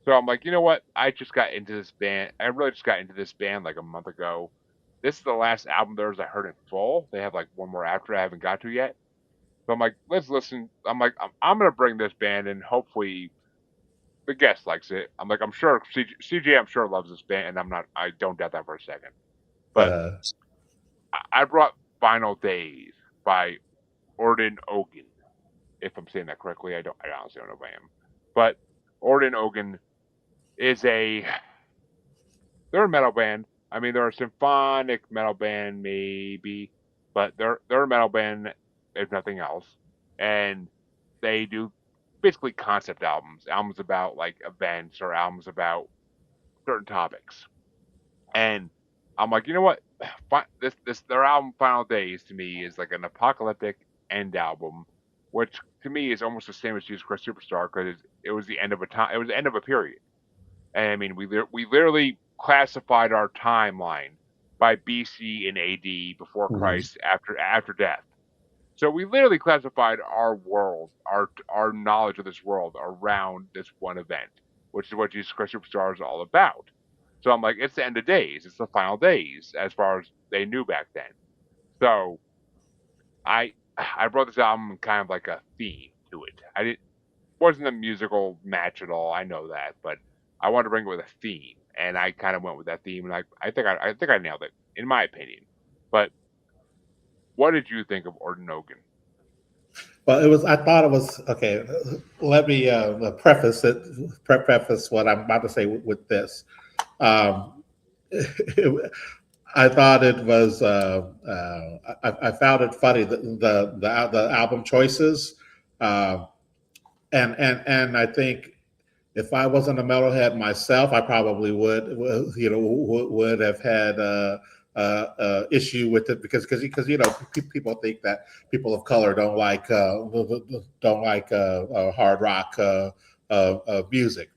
So I'm like, you know what? I just got into this band. I really just got into this band like a month ago. This is the last album theirs I heard in full. They have like one more after I haven't got to yet. So I'm like, let's listen. I'm like, I'm gonna bring this band and hopefully the guest likes it. I'm like, I'm sure CJ, I'm sure loves this band, and I don't doubt that for a second. But Uh, I brought Final Days by Orden Ogan. If I'm saying that correctly, I honestly don't know if I am. But Orden Ogan is they're a metal band. I mean, they're a symphonic metal band, maybe, but they're a metal band if nothing else. And they do basically concept albums about like events or albums about certain topics. And I'm like, you know what? This their album Final Days to me is like an apocalyptic end album, which to me is almost the same as Jesus Christ Superstar because it was the end of a time. It was the end of a period. And I mean, we literally classified our timeline by BC and AD before mhm. Christ after death. So we literally classified our world, our knowledge of this world around this one event, which is what Jesus Christ Superstar is all about. So I'm like, it's the end of days. It's the final days, as far as they knew back then. So I brought this album kind of like a theme to it. I didn't wasn't a musical match at all. I know that, but I wanted to bring it with a theme, and I kind of went with that theme, and I think I nailed it in my opinion. But what did you think of Ordinogan? Well, it was. I thought it was okay. Let me preface it. Preface what I'm about to say with this. Um, I thought it was. I found it funny the album choices, uh, and I think if I wasn't a metalhead myself, I probably would have had issue with it because people think that people of color don't like hard rock music,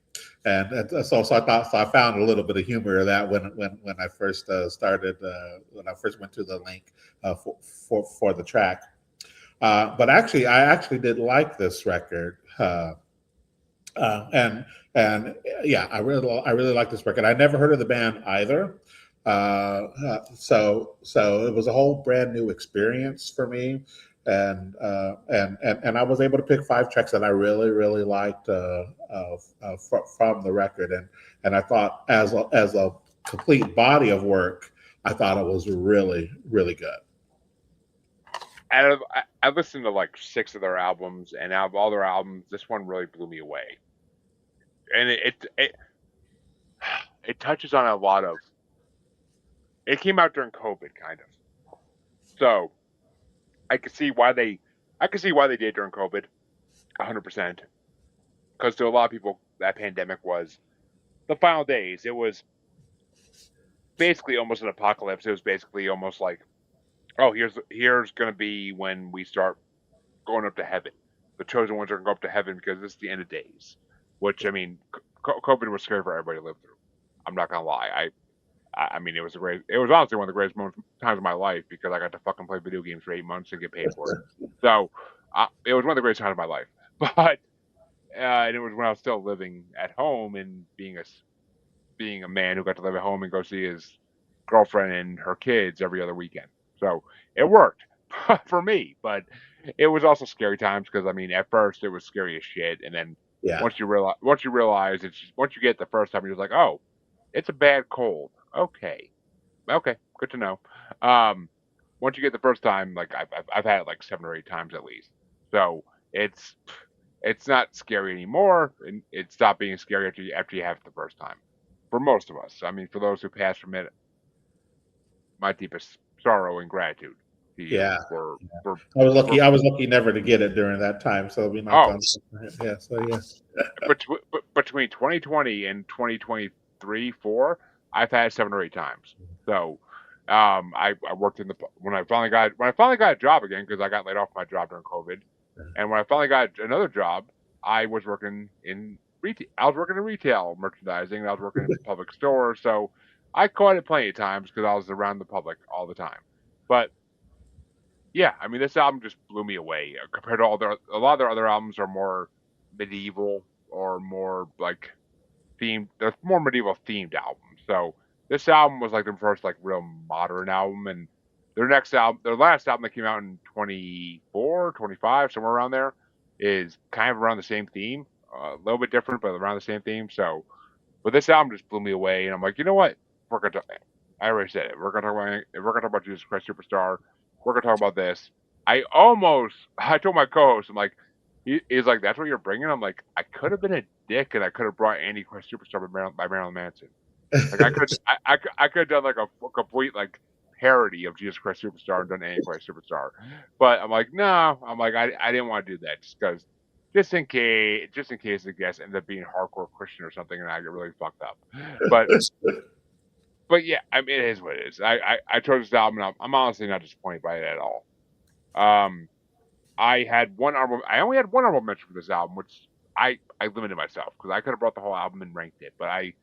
and so I found a little bit of humor of that when I first started when I first went to the link for the track. But actually, I actually did like this record. Uh, and and yeah, I really like this record. I never heard of the band either, so it was a whole brand new experience for me, and I was able to pick 5 tracks that I really liked from the record, and I thought as a complete body of work, I thought it was really good. I listened to like 6 of their albums, and out of all their albums, this one really blew me away. And it touches on a lot of. It came out during COVID, kind of. So I could see why they, I could see why they did during COVID, 100%. Because to a lot of people, that pandemic was the final days. It was basically almost an apocalypse. It was basically almost like, oh, here's gonna be when we start going up to heaven. The chosen ones are gonna go up to heaven because this is the end of days. Which I mean, COVID was scary for everybody to live through. I'm not gonna lie. I mean, it was honestly one of the greatest times of my life because I got to fucking play video games for 8 months and get paid for it. So it was one of the greatest times of my life. But and it was when I was still living at home and being a man who got to live at home and go see his girlfriend and her kids every other weekend. So it worked for me, but it was also scary times because I mean, at first it was scary as shit, and then Yeah, once you realize once you get it the first time, you're just like, oh, it's a bad cold. Okay, okay, good to know. Um, once you get the first time, like I've had it like 7 or 8 times at least. So it's it's not scary anymore, and it stopped being scary after you have it the first time. For most of us, I mean, for those who pass from it, my deepest sorrow and gratitude to you yeah. for I was for lucky. I was lucky never to get it during that time. So we knocked oh, on. Yeah. So yeah. between 2020 and 2023 4, I've had 7 or 8 times. So I worked in the when I finally got a job again because I got laid off my job during COVID, and when I finally got another job, I was working in retail. I was working in retail merchandising. And I was working in public stores, so I caught it plenty of times because I was around the public all the time. But yeah, I mean, this album just blew me away compared to a lot of their other albums are more medieval or more like themed. They're more medieval themed albums. So this album was like their first like real modern album, and their last album that came out in 24, 25, somewhere around there, is kind of around the same theme, a little bit different, but around the same theme. So, but this album just blew me away, and I'm like, you know what? We're gonna. I already said it. We're gonna talk about Jesus Christ Superstar. We're gonna talk about this. I told my co-host, I'm like, he's like, that's what you're bringing. I'm like, I could have been a dick and I could have brought Andy Christ Superstar by Marilyn Manson. Like I could have done like a complete like parody of Jesus Christ Superstar and done Andy Christ Superstar, but I'm like, no, I'm like, I didn't want to do that just in case the guest ends up being hardcore Christian or something and I get really fucked up. But yeah, I mean, it is what it is. I chose this album and I'm honestly not disappointed by it at all. Um, I only had one honorable mention for this album, which I limited myself because I could have brought the whole album and ranked it, but I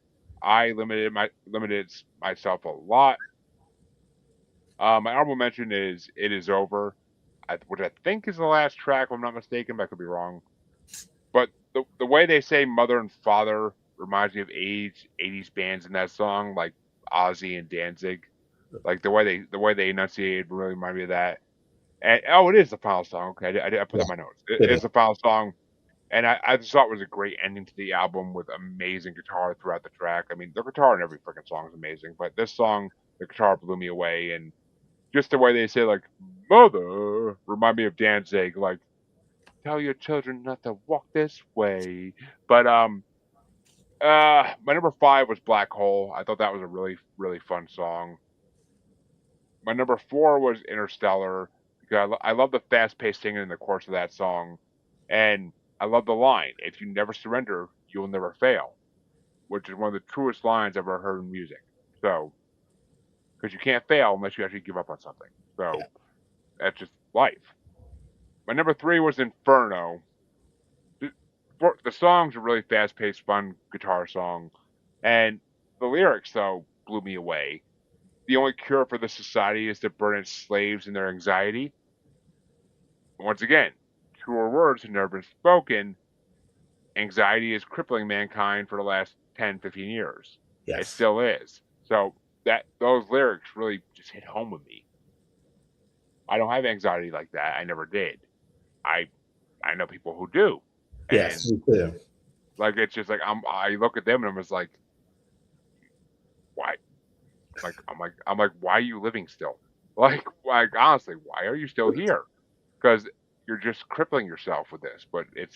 limited myself a lot. My honorable mention is "It Is Over," which I think is the last track, if I'm not mistaken, but I could be wrong. But the way they say "mother" and "father" reminds me of '80s bands in that song, like Ozzy and Danzig. Like the way they enunciated really reminded me of that. And, oh, it is the final song. Okay, I put that in my notes. It It is is. the final song. And I just thought it was a great ending to the album with amazing guitar throughout the track. I mean, the guitar in every freaking song is amazing, but this song, the guitar blew me away, and just the way they say like "mother" remind me of Danzig, like "tell your children not to walk this way." But my number 5 was Black Hole. I thought that was a really really fun song. My number 4 was Interstellar because I love the fast paced singing in the chorus of that song, and I love the line, "If you never surrender, you'll never fail," which is one of the truest lines I've ever heard in music. So, because you can't fail unless you actually give up on something. Yeah. So that's just life. My number 3 was Inferno. The, the song's a really fast paced, fun guitar song, and the lyrics though blew me away. The only cure for the society is to burn its slaves and their anxiety. Once again, truer words have never been spoken. Anxiety is crippling mankind for the last 10, 15 years. It Yes. still is. So that those lyrics really just hit home with me. I don't have anxiety like that. I never did. I I know people who do. Yes. And Me too. like it's just like I look at them and I'm just like, why? I'm like, why are you living still? Like honestly, why are you still here? Because you're just crippling yourself with this. But it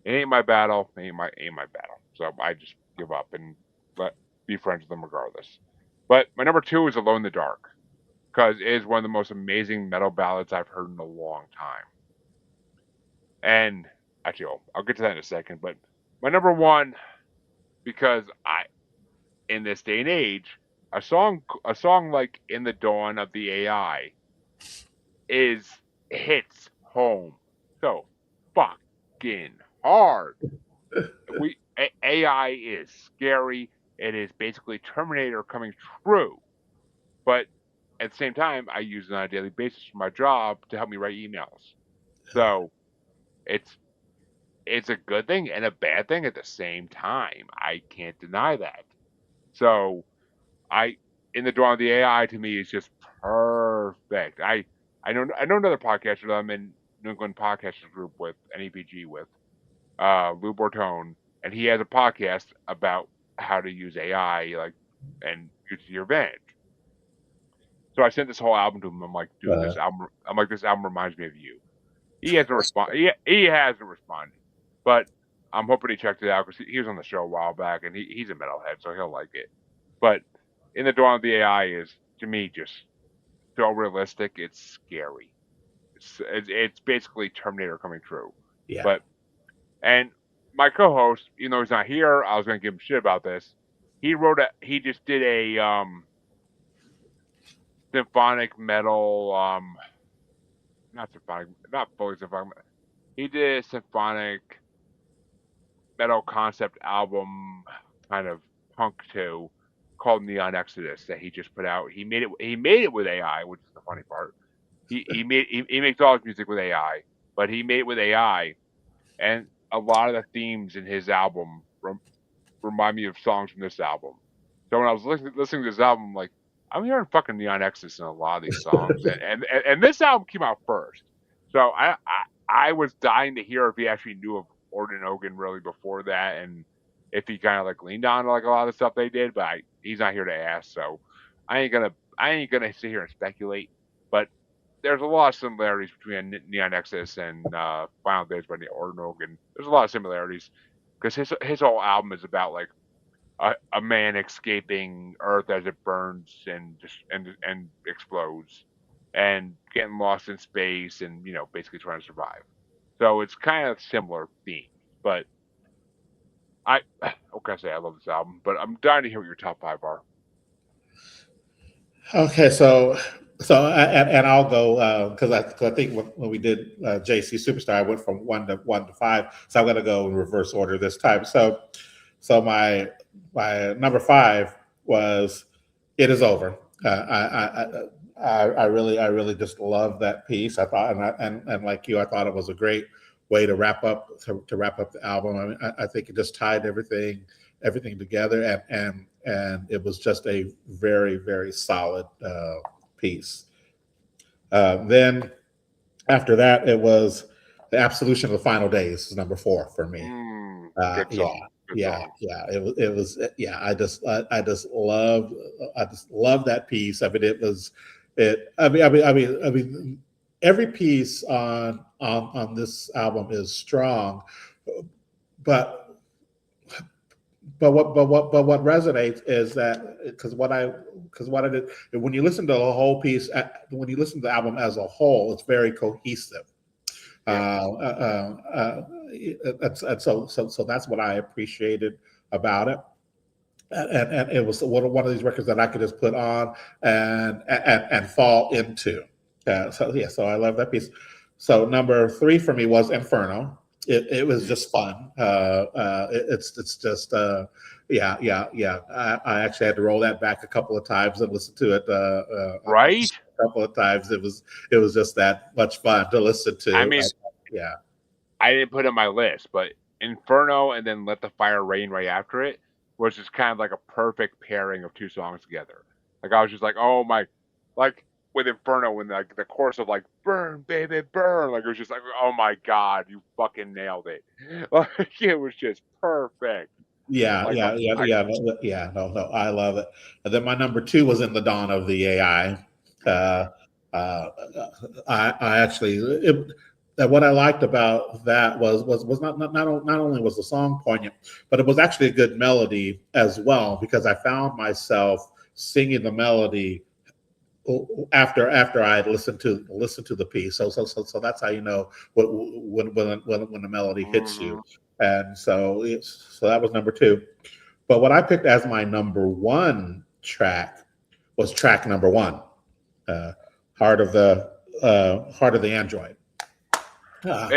ain't my battle. It ain't my battle. So I just give up and let be friends with them regardless. But my number 2 is Alone in the Dark because it is one of the most amazing metal ballads I've heard in a long time. And actually, I'll get to that in a second. But my number 1, because in this day and age, a song like "In the Dawn of the AI" is hits home so fucking hard. AI is scary. It is basically Terminator coming true. But at the same time, I use it on a daily basis for my job to help me write emails. So it's it's a good thing and a bad thing at the same time. I can't deny that. So I in the Dawn of the AI to me is just perfect. I know another podcaster that I'm in New England Podcasters Group with NEPG with Lou Bortone, and he has a podcast about how to use AI like and use it to your advantage. So I sent this whole album to him. I'm like, dude, Uh, this album. I'm like, this album reminds me of you. He hasn't responded. He hasn't responded, but I'm hoping he checked it out because he was on the show a while back, and he's a metalhead, so he'll like it. But in the Dawn of the AI is to me just so realistic. It's scary. It's basically Terminator coming true. yeah. But and my co-host, even though he's not here, I was going to give him shit about this. He just did a symphonic metal not symphonic, not fully symphonic. He did a symphonic metal concept album, kind of punk too, called Neon Exodus that he just put out. He made it. He made it with AI, which is the funny part. He makes all his music with AI, but he made it with AI, and a lot of the themes in his album remind me of songs from this album. So when I was listening to this album, like I'm hearing fucking Neon Exodus in a lot of these songs, and this album came out first. So I was dying to hear if he actually knew of Orden Ogan really before that, and if he kind of like leaned on like a lot of the stuff they did. But he's not here to ask, so I ain't gonna sit here and speculate. But there's a lot of similarities between Neon Exodus and Final Days by Orden Ogan. There's a lot of similarities because his whole album is about like a man escaping Earth as it burns and just and explodes, and getting lost in space, and basically trying to survive. So it's kind of similar themes, but what can I say? I love this album, but I'm dying to hear what your top 5 are. Okay, and I'll go because I think when we did JC Superstar, I went from one to 5. So I'm going to go in reverse order this time. So my number 5 was "It Is Over." I really just love that piece. I thought, and like you, I thought it was a great way to wrap up the album. I mean, I think it just tied everything together, and it was just a very very solid piece. Then after that, it was The Absolution of the Final Days is number 4 for me. Good Yeah, song. Good yeah, song. yeah. It was, yeah. I just love that piece. I mean, it was, it. I mean, every piece on this album is strong, but what resonates is that because what I did when you listen to the whole piece, when you listen to the album as a whole, it's very cohesive. Yeah. And so that's what I appreciated about it. And it was one of these records that I could just put on and fall into. So yeah, so I love that piece. So number 3 for me was Inferno. It was just fun. It's just yeah. I actually had to roll that back a couple of times and listen to it. Right? A couple of times. It was just that much fun to listen to. I mean, yeah. I didn't put it on my list, but Inferno and then Let the Fire Rain right after it was just kind of like a perfect pairing of 2 songs together. Like I was just like, oh my, like with Inferno when like the chorus of like burn baby burn, like it was just like, oh my god, you fucking nailed it. Like it was just perfect. Yeah, Like yeah, yeah, yeah, yeah. No, I love it. And then my number 2 was In the Dawn of the AI. Uh, uh, I actually, what I liked about that was not only was the song poignant, but it was actually a good melody as well because I found myself singing the melody after I had listened to the piece. So that's how you know when the melody hits you. mhm. And so that was number 2. But what I picked as my number 1 track was track number 1, uh, Heart of the Android. Ah,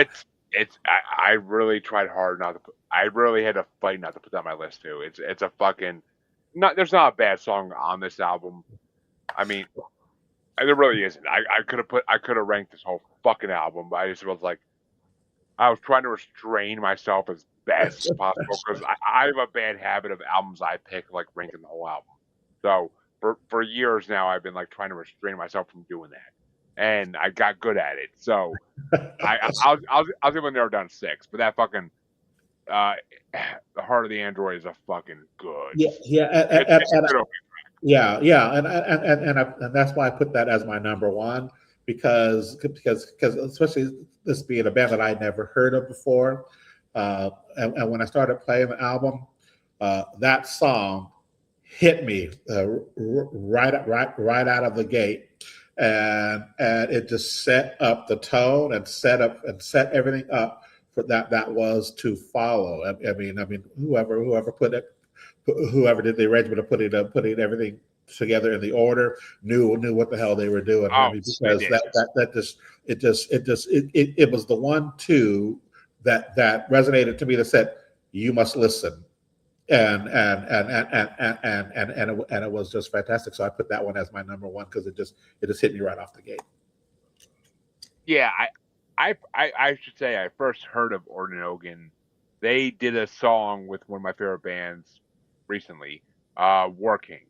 It's I really tried hard not to put. I really had to fight not to put that on my list too. It's a fucking not. There's not a bad song on this album. I mean, there really isn't. I could have ranked this whole fucking album, but I just was like I was trying to restrain myself as best as possible because I have a bad habit of albums I pick like ranking the whole album. So for years now, I've been like trying to restrain myself from doing that, and I got good at it. So I was able to narrow it down to 6, but that fucking uh, the Heart of the Android is a fucking good. yeah, yeah, It's a good opening. yeah, yeah, and that's why I put that as my number 1 because especially this being a band that I never heard of before, and when I started playing the album, that song hit me right out of the gate, and it just set up the tone and set everything up for that was to follow. I mean, whoever did the arrangement of putting everything together in the order knew what the hell they were doing. I Oh, mean, they because did. it was the 1-2 that resonated to me that said you must listen, and it was just fantastic. So I put that one as my number 1 because it just hit me right off the gate. Yeah, I should say I first heard of Orden Ogan. They did a song with one of my favorite bands recently, War Kings.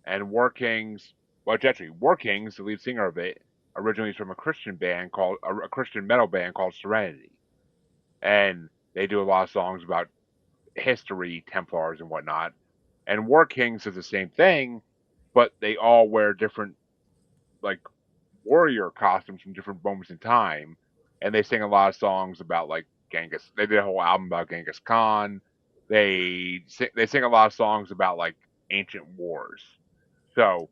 And War Kings, well, it's actually War Kings, the lead singer of it, originally is from a Christian band called a Christian metal band called Serenity, and they do a lot of songs about history, Templars, and whatnot. And War Kings is the same thing, but they all wear different like warrior costumes from different moments in time, and they sing a lot of songs about like Genghis. They did a whole album about Genghis Khan. They sing a lot of songs about like ancient wars. So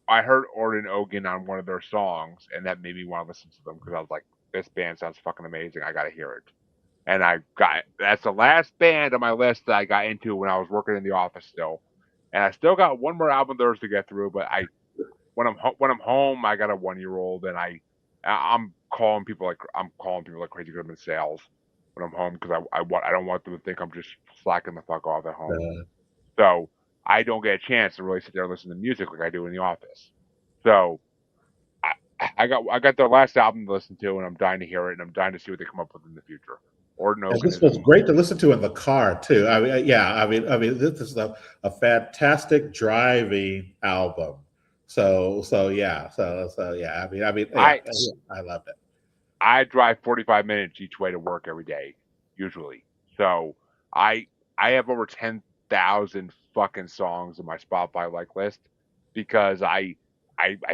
I heard Orden Ogan on one of their songs, and that made me want to listen to them because I was like, this band sounds fucking amazing. I got to hear it. And that's the last band on my list that I got into when I was working in the office still. And I still got one more album of theirs to get through, but when I'm home, I got a 1-year-old, and I'm calling people like crazy good in sales when I'm home because I don't want them to think I'm just slacking the fuck off at home. So I don't get a chance to really sit there and listen to music like I do in the office. So I got their last album to listen to, and I'm dying to hear it, and I'm dying to see what they come up with in the future. Orden And Ogan this is was great to listen to in the car too. I mean, yeah, this is a fantastic driving album. So yeah, so yeah. I mean, yeah, I I loved it. I drive 45 minutes each way to work every day, usually. So I I have over 10,000 fucking songs in my Spotify like list because I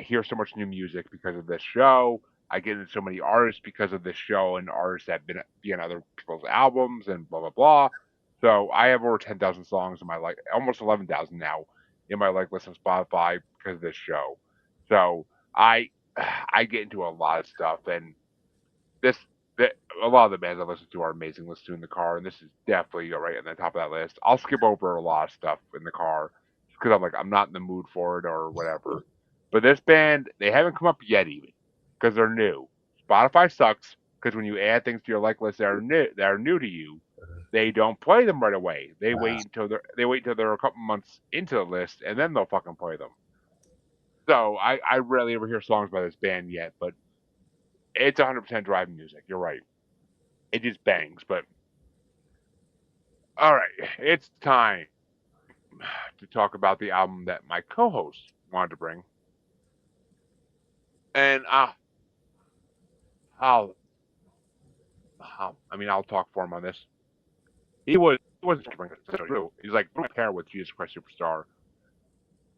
hear so much new music because of this show. I get into so many artists because of this show and artists that have be on other people's albums and blah blah blah. So I have over 10,000 songs in my like almost 11,000 now in my like list on Spotify because of this show. So I I get into a lot of stuff and this that a lot of the bands I listen to are amazing. Listen to in the car, and this is definitely right on the top of that list. I'll skip over a lot of stuff in the car because I'm not in the mood for it or whatever. But this band, they haven't come up yet even because they're new. Spotify sucks because when you add things to your like list that are new to you, they don't play them right away. They wait until they're a couple months into the list and then they'll fucking play them. So I rarely ever hear songs by this band yet, but it's 100% driving music. You're right. It just bangs. But all right, it's time to talk about the album that my co-host wanted to bring, and I'll, I'll talk for him on this. He wasn't bring it. True. He's like, I don't care with Jesus Christ Superstar,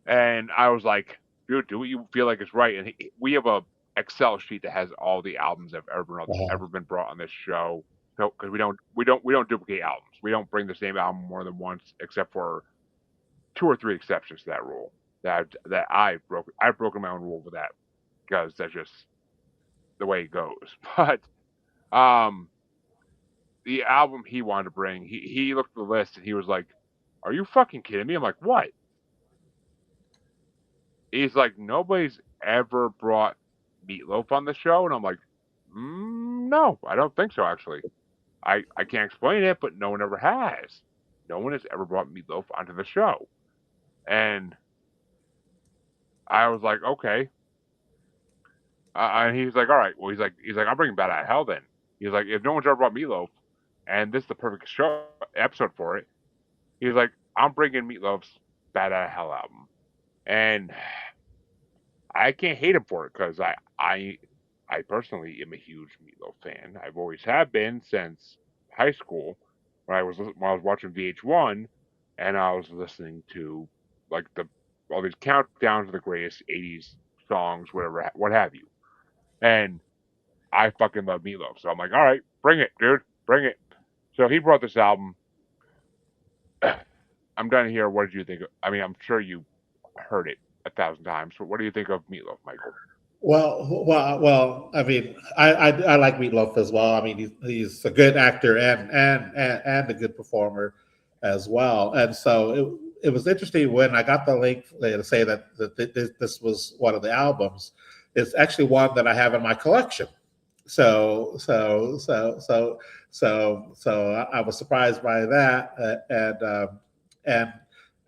and I was like, dude, do what you feel like is right. And we have a Excel sheet that has all the albums that have ever been brought on this show. So because we don't duplicate albums. We don't bring the same album more than once, except for two or three exceptions to that rule that I've broken my own rule with that because that's just the way it goes. But um, the album he wanted to bring, he looked at the list and he was like, "Are you fucking kidding me?" I'm like, "What?" He's like, "Nobody's ever brought Meatloaf on the show," and I'm like, "No, I don't think so. Actually, I can't explain it, but no one ever has. No one has ever brought Meatloaf onto the show." And I was like, "Okay." And he's like, all right. Well, he's like, I'm bringing Bad Out of Hell then. He's like, if no one's ever brought Meatloaf, and this is the perfect show episode for it. He's like, I'm bringing Meatloaf's Bad Out of Hell album, and I can't hate him for it because I personally am a huge Meatloaf fan. I've always have been since high school when I was watching VH1, and I was listening to like the all these countdowns of the greatest '80s songs, whatever, what have you, and I fucking love Meatloaf. So I'm like, all right, bring it, dude, bring it. So he brought this album. I'm done here. What did you think? I'm sure you heard it 1,000 times, but what do you think of Meatloaf, Michael? Well. I mean, I like Meatloaf as well. I mean, he's a good actor and a good performer as well. And so it was interesting when I got the link to say that this was one of the albums. It's actually one that I have in my collection. So I was surprised by that, and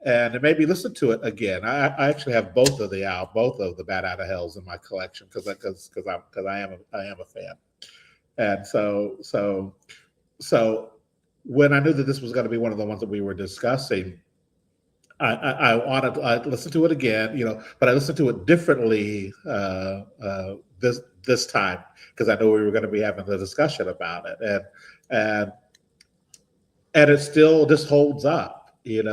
and it made me listen to it again. I actually have both of the Bat Out of Hells in my collection because I am a fan, and so when I knew that this was going to be one of the ones that we were discussing, I listened to it again, but I listened to it differently this time because I knew we were going to be having the discussion about it, and and it still just holds up. It's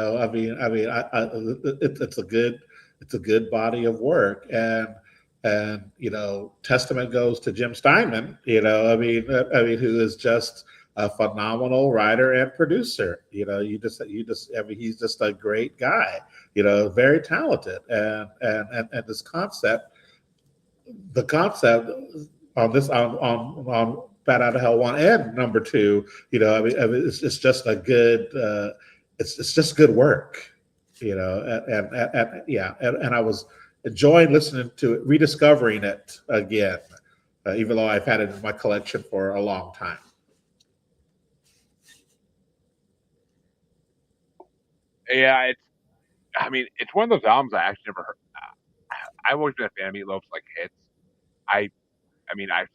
a good body of work, and testament goes to Jim Steinman. Who is just a phenomenal writer and producer. He's just a great guy. Very talented, and this concept on this on Bat Out of Hell 1 and number 2. It's just a good. It's just good work. And I was enjoying listening to it, rediscovering it again, even though I've had it in my collection for a long time. Yeah, it's one of those albums I actually never heard. I've always been a fan of Meatloaf's like hits. I, I mean, I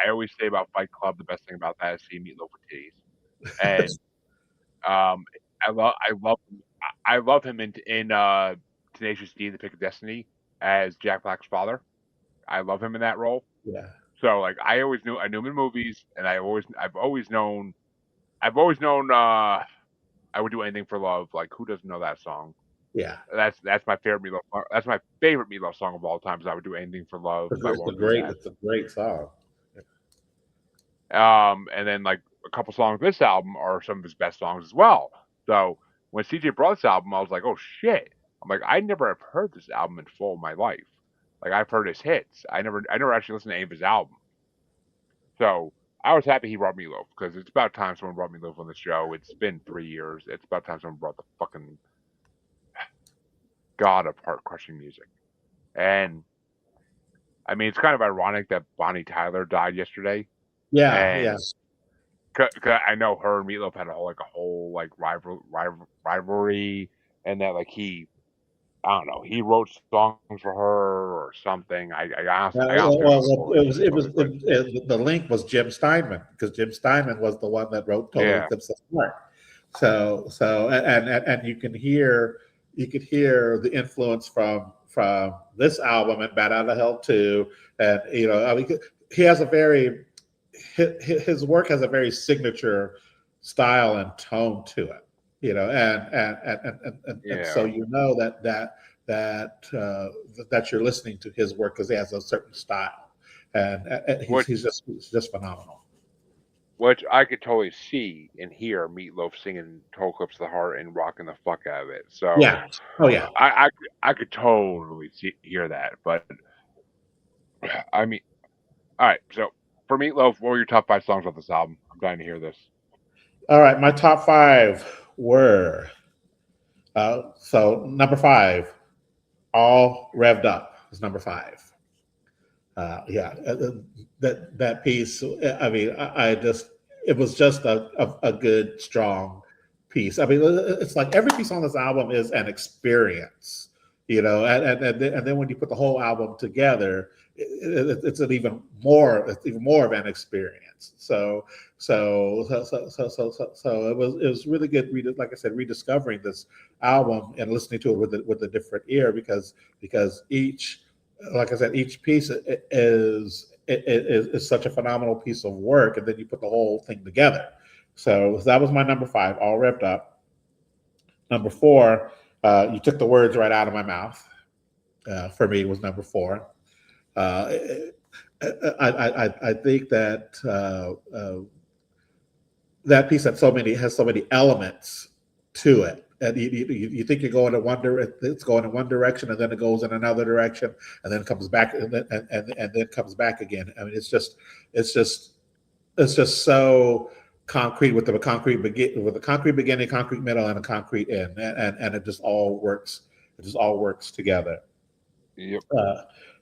always say about Fight Club, the best thing about that is seeing Meatloaf with titties, and um, I love him in Tenacious D, The Pick of Destiny, as Jack Black's father. I love him in that role. Yeah. So like I knew him in movies, and I've always known I would do anything for love. Like who doesn't know that song? Yeah, That's my favorite Meatloaf song. That's my favorite Meatloaf song of all time. Is I would do anything for love. I won't do that. it's a great song. And then like a couple songs of this album are some of his best songs as well. So when CJ brought this album, I was like, oh shit. I'm like, I never have heard this album in full in my life. Like I've heard his hits. I never actually listened to any of his albums. So I was happy he brought Meatloaf because it's about time someone brought Meatloaf on the show. It's been 3 years. It's about time someone brought the fucking god of heart crushing music. And I mean, it's kind of ironic that Bonnie Tyler died yesterday. Yeah, And yeah. cause I know her and Meatloaf had a whole like rivalry, and that like I don't know, he wrote songs for her or something. I honestly don't know the full story, but The link was Jim Steinman because Jim Steinman was the one that wrote Total yeah, Eclipse of the Heart. And you could hear the influence from this album and Bat Out of Hell too. And I mean, he has a very his work has a very signature style and tone to it. And so yeah. that you're listening to his work because he has a certain style, and Which he's just phenomenal. which I could totally see and hear Meatloaf singing "Total Eclipse of the Heart" and rocking the fuck out of it. So Yeah. Oh yeah. I could totally hear that. But I mean, all right. So for Meatloaf, what were your top 5 songs off this album? I'm dying to hear this. All right. My top five were so number five, All Revved Up is number five. Yeah, that piece. I mean, I just it was just a good, strong piece. I mean, it's like every piece on this album is an experience, and then when you put the whole album together, it's even more of an experience. So it was really good. Like I said, rediscovering this album and listening to it with a different ear because each like I said, each piece is such a phenomenal piece of work, and then you put the whole thing together. So that was my number five, All Revved Up. Number four, you took the words right out of my mouth. For me, was number four. I think that piece has so many elements to it. And you think you're going it's going in one direction, and then it goes in another direction, and then comes back, and then comes back again. I mean, it's just so concrete with a concrete beginning, concrete middle, and a concrete end, and it just all works. It just all works together. Yep.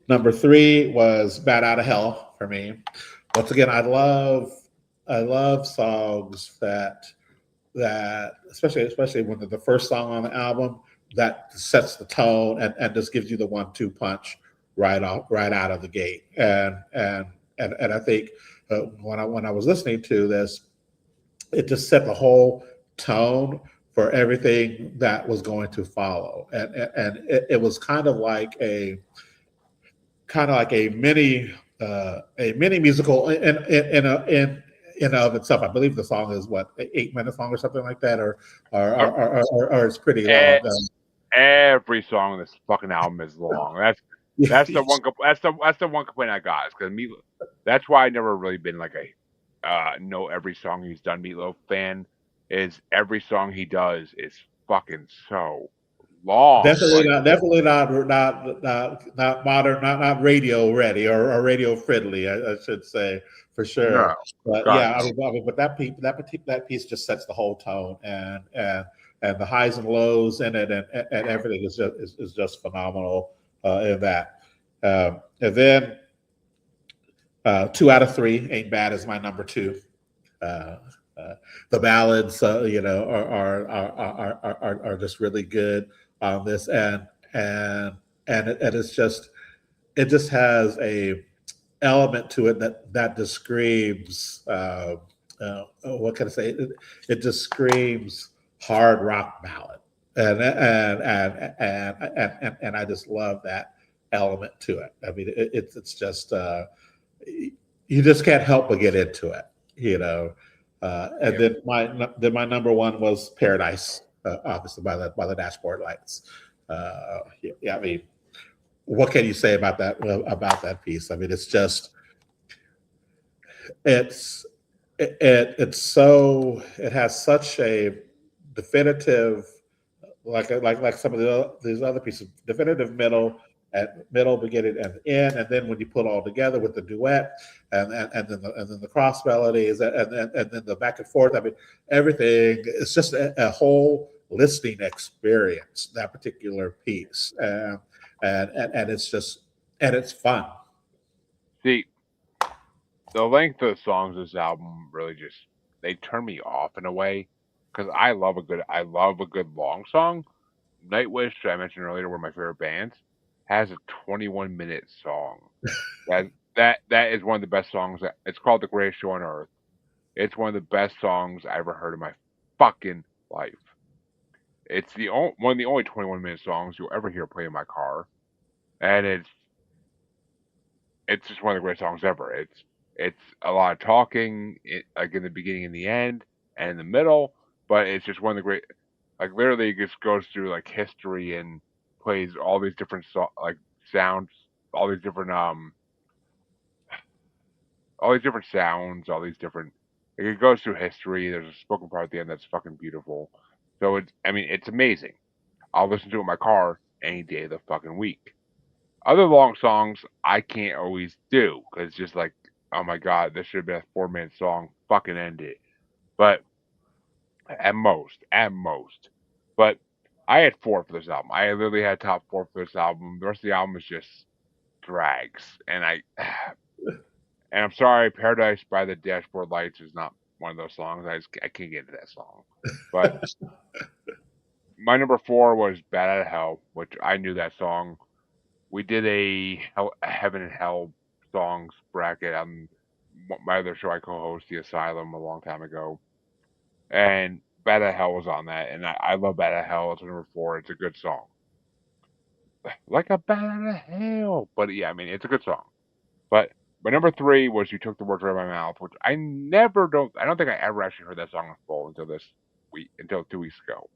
Number three was Bat Out of Hell for me. Once again, I love songs that especially when the first song on the album that sets the tone and just gives you the 1-2 punch right out of the gate. And I think when I was listening to this, it just set the whole tone for everything that was going to follow. And it was kind of like a mini musical in and of itself. I believe the song is 8 minutes long or something like that, or it's pretty long. Every song on this fucking album is long. That's the one. That's the one complaint I got. Is because Meatloaf. That's why I never really been like a know every song he's done Meatloaf fan. Is every song he does is fucking so long. Definitely not modern, not radio ready or radio friendly. I should say for sure. No, But God, yeah, no. I mean, but that piece just sets the whole tone, and the highs and lows in it, and everything is just phenomenal in that. And then 2 out of 3 Ain't Bad is my number two. The ballads, are just really good on this, and it just has a element to it that just screams. What can I say? It just screams hard rock ballad, and I just love that element to it. I mean, it's just you just can't help but get into it, you know. And Yep. then my number one was Paradise, obviously by the Dashboard Lights. Yeah, yeah, I mean, what can you say about that piece? I mean, it's just it's it's so it has such a definitive like some of these other pieces, definitive middle, beginning, and end, and then when you put all together with the duet, and then the cross melodies, and then the back and forth. I mean, everything. It's just a whole listening experience. That particular piece, and it's just and it's fun. See, the length of the songs of this album really just they turn me off in a way because I love a good long song. Nightwish, I mentioned earlier, one of my favorite bands, has a 21-minute song. That is one of the best songs. It's called "The Greatest Show on Earth." It's one of the best songs I ever heard in my fucking life. It's one of the only 21-minute songs you'll ever hear play in my car, and it's just one of the greatest songs ever. It's a lot of talking, like in the beginning and the end, and in the middle, but it's just one of the great. Like literally, it just goes through like history and plays all these different like sounds, all these different all these different sounds, all these different. Like, it goes through history. There's a spoken part at the end that's fucking beautiful. So I mean, it's amazing. I'll listen to it in my car any day of the fucking week. Other long songs I can't always do because it's just like, oh my god, this should have been a 4 minute song. Fucking end it. But at most. But I had four for this album. I literally had top four for this album. The rest of the album is just drags, and I'm sorry, Paradise by the Dashboard Lights is not one of those songs. I can't get into that song. But my number four was Bad Out of Hell, which I knew that song. We did a Heaven and Hell songs bracket on my other show I co-host, The Asylum, a long time ago, and Bad Out of Hell was on that, and I love Bad Out of Hell. It's number four. It's a good song, like a Bat Out of Hell. But yeah, I mean, it's a good song. But my number three was You Took the Words Right Out of My Mouth, which I don't think I ever actually heard that song in full until 2 weeks ago.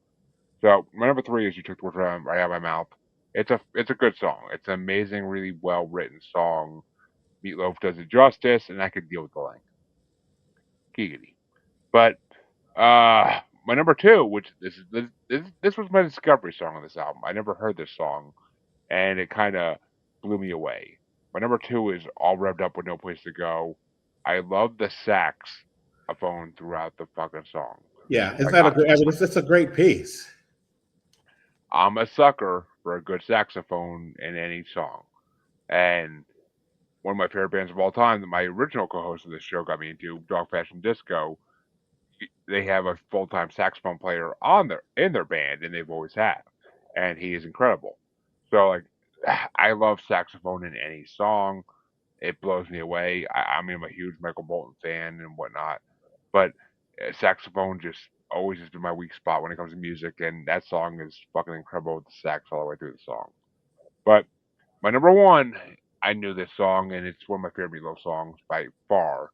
So my number three is You Took the Words Right Out of My Mouth. It's a good song. It's an amazing, really well written song. Meatloaf does it justice, and I could deal with the length. Giggity. But my number two, which this was my discovery song on this album. I never heard this song, and it kind of blew me away. My number two is All Revved Up with No Place to Go. I love the saxophone throughout the fucking song. Yeah, it's Like not a great. I mean, it's a great piece. I'm a sucker for a good saxophone in any song, and one of my favorite bands of all time that my original co-host of this show got me into, Dog Fashion Disco. They have a full-time saxophone player in their band, and they've always had, and he is incredible. So like, I love saxophone in any song. It blows me away. I mean, I'm a huge Michael Bolton fan and whatnot, but saxophone just always has been my weak spot when it comes to music, and that song is fucking incredible with the sax all the way through the song. But my number one, I knew this song, and it's one of my favorite Meatloaf songs by far.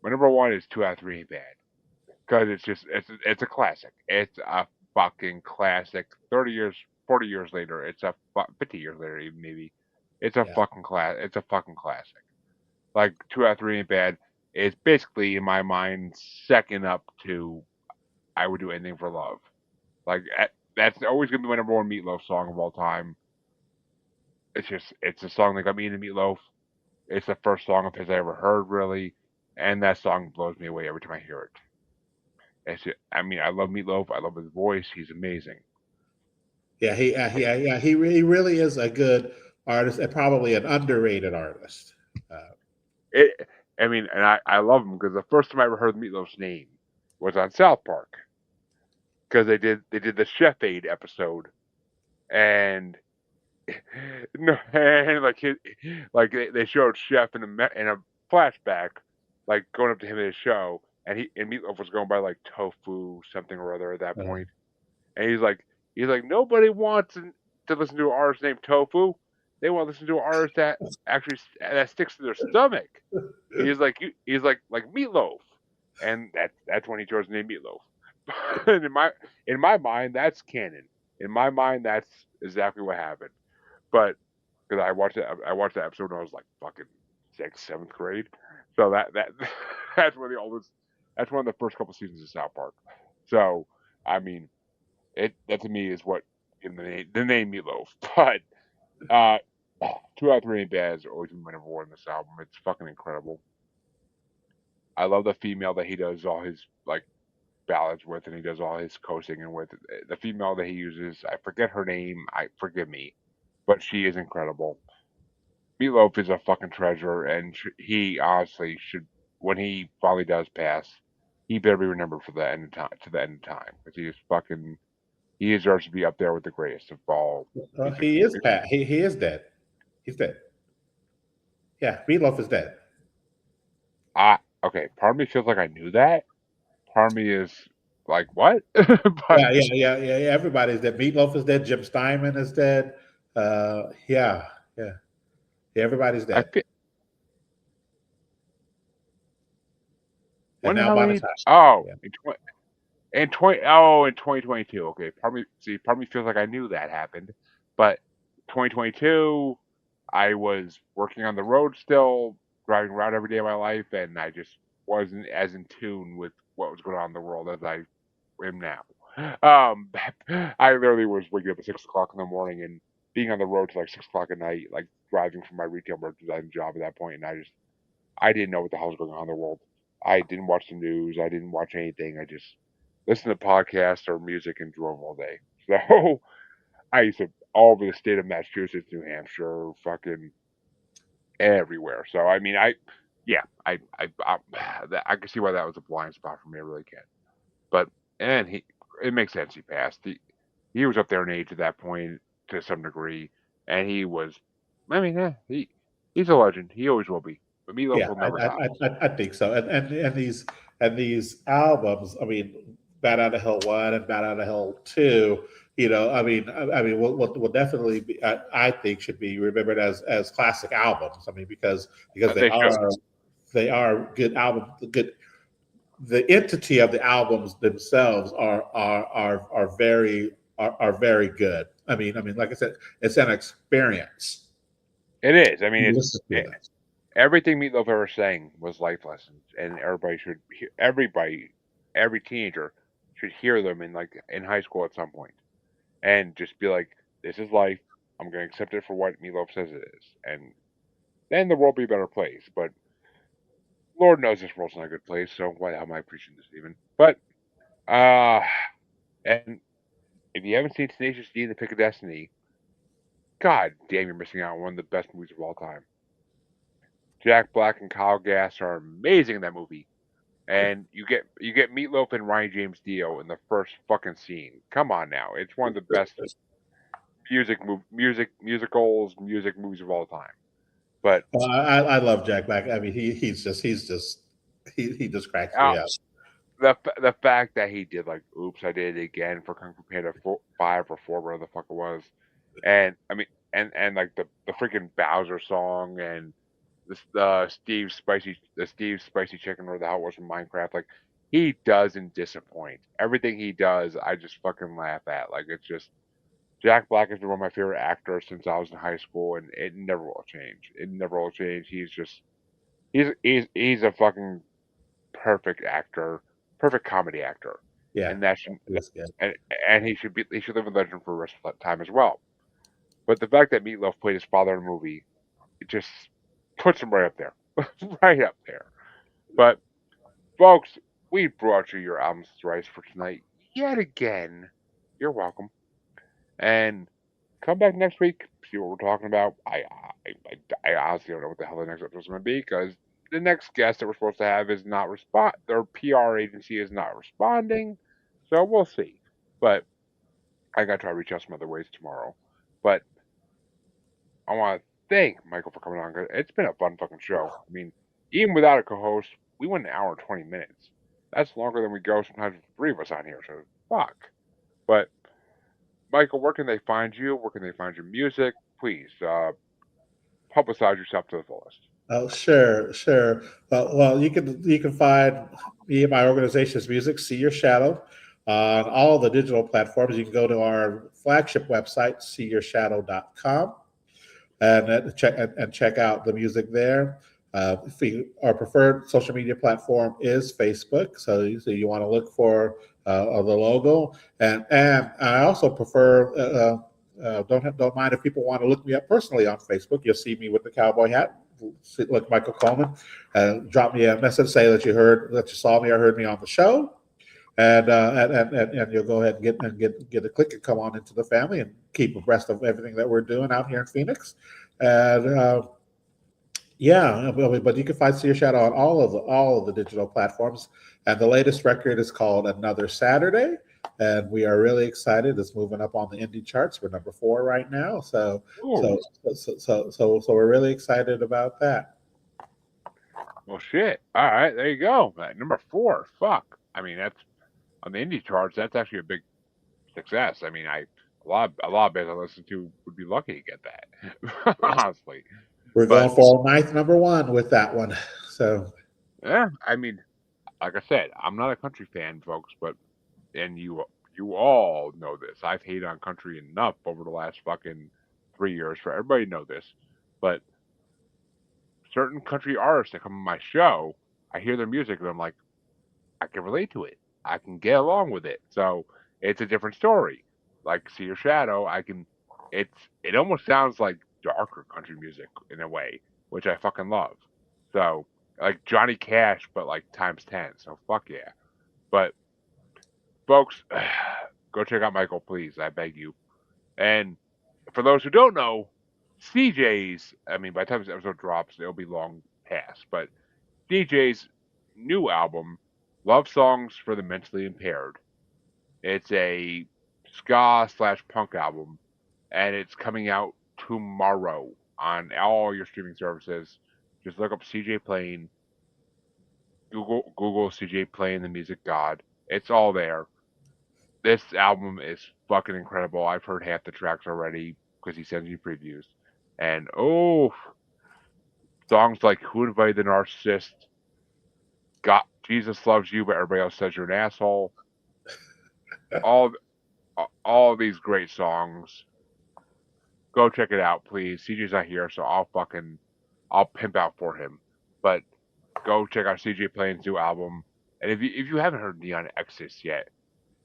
My number one is Two Out of Three Ain't Bad because it's a classic. It's a fucking classic. 30 years, 40 years later, 50 years later, even maybe. It's a Yeah, fucking class. It's a fucking classic. Like Two Out of Three Ain't Bad is basically in my mind second up to I Would Do Anything for Love. Like that's always gonna be my number one Meatloaf song of all time. It's a song that got me into Meatloaf. It's the first song of his I ever heard, really, and that song blows me away every time I hear it. I mean, I love Meatloaf. I love his voice. He's amazing. yeah, he really is a good artist and probably an underrated artist. Uh, It, I mean, and I love him because the first time I ever heard Meatloaf's name was on South Park because they did the Chef Aid episode, and no, and like they showed Chef in a flashback, like going up to him in his show, and Meatloaf was going by like tofu something or other at that uh, point, and he's like nobody wants to listen to an artist named Tofu. They want to listen to an artist that actually that sticks to their stomach. He's like Meatloaf, and that's when he chose the name Meatloaf. And in my mind, that's canon. In my mind, that's exactly what happened. But because I watched that episode when I was like fucking sixth, seventh grade. So that that's one of the oldest. That's one of the first couple seasons of South Park. So I mean, that to me is what in the name Meatloaf. But uh, 2 out of 3 ain't bad has always been my number one in this album. It's fucking incredible. I love the female that he does all his like ballads with, and he does all his co-singing with. The female that he uses, I forget her name. I forgive me, but she is incredible. Meatloaf is a fucking treasure, and he honestly should, when he finally does pass, he better be remembered for the end of time to the end of time because he is fucking. He deserves to be up there with the greatest of all music. He is Pat. He is dead. He's dead. Yeah, Meatloaf is dead. Okay. Part of me feels like I knew that. Part of me is like, what? But Yeah. Everybody's dead. Meatloaf is dead. Jim Steinman is dead. Yeah. Everybody's I dead. feel, And when the now hell Bonnie's did house. oh Yeah. in 2022. Okay, part of me feels like I knew that happened, but 2022, I was working on the road still, driving around every day of my life, and I just wasn't as in tune with what was going on in the world as I am now. Um, I literally was waking up at 6 o'clock in the morning and being on the road till like 6 o'clock at night, like driving from my retail merchandising job at that point, and I didn't know what the hell was going on in the world. I didn't watch the news. I didn't watch anything. I just listened to podcasts or music and drove all day. So I used to all over the state of Massachusetts, New Hampshire, fucking everywhere. So I mean, yeah, I can see why that was a blind spot for me. I really can. But and it makes sense. He passed. He was up there in age at that point to some degree, and he was. I mean, he's a legend. He always will be. But Meatloaf Yeah, will never top. I think so. And these albums, I mean, Bat Out of Hell 1 and Bat Out of Hell 2, I mean, will definitely be, I think should be remembered as classic albums. I mean, because they They should. are good albums. Good, the entity of the albums themselves are very good. I mean, like I said, it's an experience. It is. I mean, You it's listen to it. everything Meatloaf ever sang was life lessons, and every teenager should hear them in high school at some point, and just be like, "This is life. I'm going to accept it for what Meatloaf says it is," and then the world will be a better place. But Lord knows this world's not a good place, so why the hell am I preaching this even? But uh, and if you haven't seen Tenacious D and the Pick of Destiny, God damn, you're missing out on one of the best movies of all time. Jack Black and Kyle Gass are amazing in that movie. And you get Meatloaf and Ryan James Dio in the first fucking scene. Come on now, it's one of the best music movies of all time. But I love Jack Black. I mean, he just cracks uh, me up. the fact that he did like "Oops, I Did It Again" for Kung Fu Panda 5 or 4, whatever the fuck it was, and I mean, and like the freaking Bowser song and the Steve Spicy Chicken or the hell it was from Minecraft. Like he doesn't disappoint. Everything he does, I just fucking laugh at. Like it's just Jack Black has been one of my favorite actors since I was in high school, and it never will change. It never will change. He's a fucking perfect actor, perfect comedy actor, Yeah, and that should that's good. and and he should live in legend for the rest of that time as well. But the fact that Meatloaf played his father in a movie, it just puts him right up there, right up there. But folks, we brought you your albums thrice for tonight yet again. You're welcome, and come back next week. See what we're talking about. I honestly don't know what the hell the next episode is going to be because the next guest that we're supposed to have is not respond. Their PR agency is not responding, so we'll see. But I got to try to reach out some other ways tomorrow. But I want to thank Michael for coming on. 'Cause it's been a fun fucking show. I mean, even without a co-host, we went an hour and 20 minutes. That's longer than we go sometimes with 3 of us on here. So fuck. But Michael, where can they find you? Where can they find your music? Please publicize yourself to the fullest. Oh, sure, sure. Well, you can find me and my organization's music, See Your Shadow, on all the digital platforms. You can go to our flagship website, seeyourshadow.com, and check out the music there. Our preferred social media platform is Facebook, so you want to look for the logo, and I also prefer. Don't mind if people want to look me up personally on Facebook. You'll see me with the cowboy hat. Look, Michael Coleman, drop me a message, say that you saw me or heard me on the show, and you'll go ahead and get a click and come on into the family and keep abreast of everything that we're doing out here in Phoenix. And yeah, but you can find See Your Shadow on all of the digital platforms. And the latest record is called Another Saturday, and we are really excited. It's moving up on the indie charts. We're number 4 right now, so Ooh. so we're really excited about that. Well, shit. All right, there you go. Number 4. Fuck. I mean, that's on the indie charts. That's actually a big success. I mean, a lot of bands I listen to would be lucky to get that. Honestly, We're but going for a ninth number 1 with that one. So yeah, I mean, like I said, I'm not a country fan, folks, but and you all know this. I've hated on country enough over the last fucking 3 years for everybody to know this. But certain country artists that come on my show, I hear their music and I'm like, I can relate to it. I can get along with it. So it's a different story. Like See Your Shadow, it almost sounds like darker country music in a way, which I fucking love. So like Johnny Cash, but like times 10. So fuck yeah. But folks, go check out Michael, please. I beg you. And for those who don't know, CJ's, I mean, by the time this episode drops, it'll be long past. But DJ's new album, Love Songs for the Mentally Impaired. It's a ska/punk album, and it's coming out tomorrow on all your streaming services. Just look up CJ Playing, Google CJ Playing the Music God. It's all there. This album is fucking incredible. I've heard half the tracks already because he sends me previews. And oh, songs like Who Invited the Narcissist, Got Jesus Loves You, but everybody else says you're an asshole. All all of these great songs. Go check it out, please. CJ's not here, so I'll pimp out for him. But go check out CJ Playing's new album. And if you haven't heard Neon Exodus yet,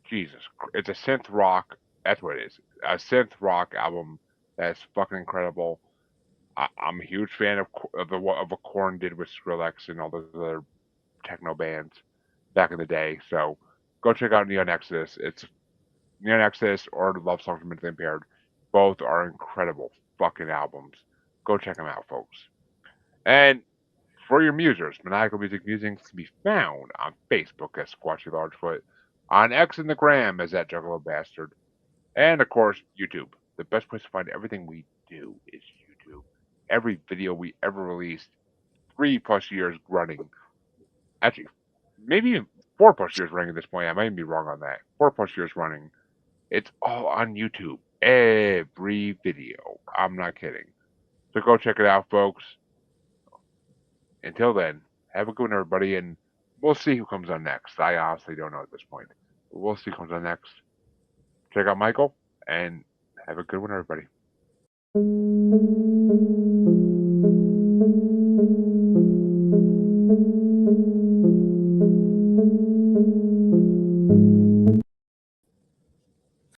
Jesus, it's a synth rock. That's what it is. A synth rock album that's fucking incredible. I'm a huge fan of what Korn did with Skrillex and all those other techno bands back in the day. So go check out Neon Exodus. It's Neon Exodus or Love Songs for Mentally Impaired. Both are incredible fucking albums. Go check them out, folks. And for your musers, Maniacal Music Musings can be found on Facebook as Squatchy Largefoot, on X and the Gram as that Juggalo Bastard, and of course, YouTube. The best place to find everything we do is YouTube. Every video we ever released, 3+ years running. Actually, maybe even 4+ years running at this point. I might be wrong on that. 4+ years running. It's all on YouTube. Every video. I'm not kidding. So go check it out, folks. Until then, have a good one, everybody, and we'll see who comes on next. I honestly don't know at this point. But we'll see who comes on next. Check out Michael, and have a good one, everybody.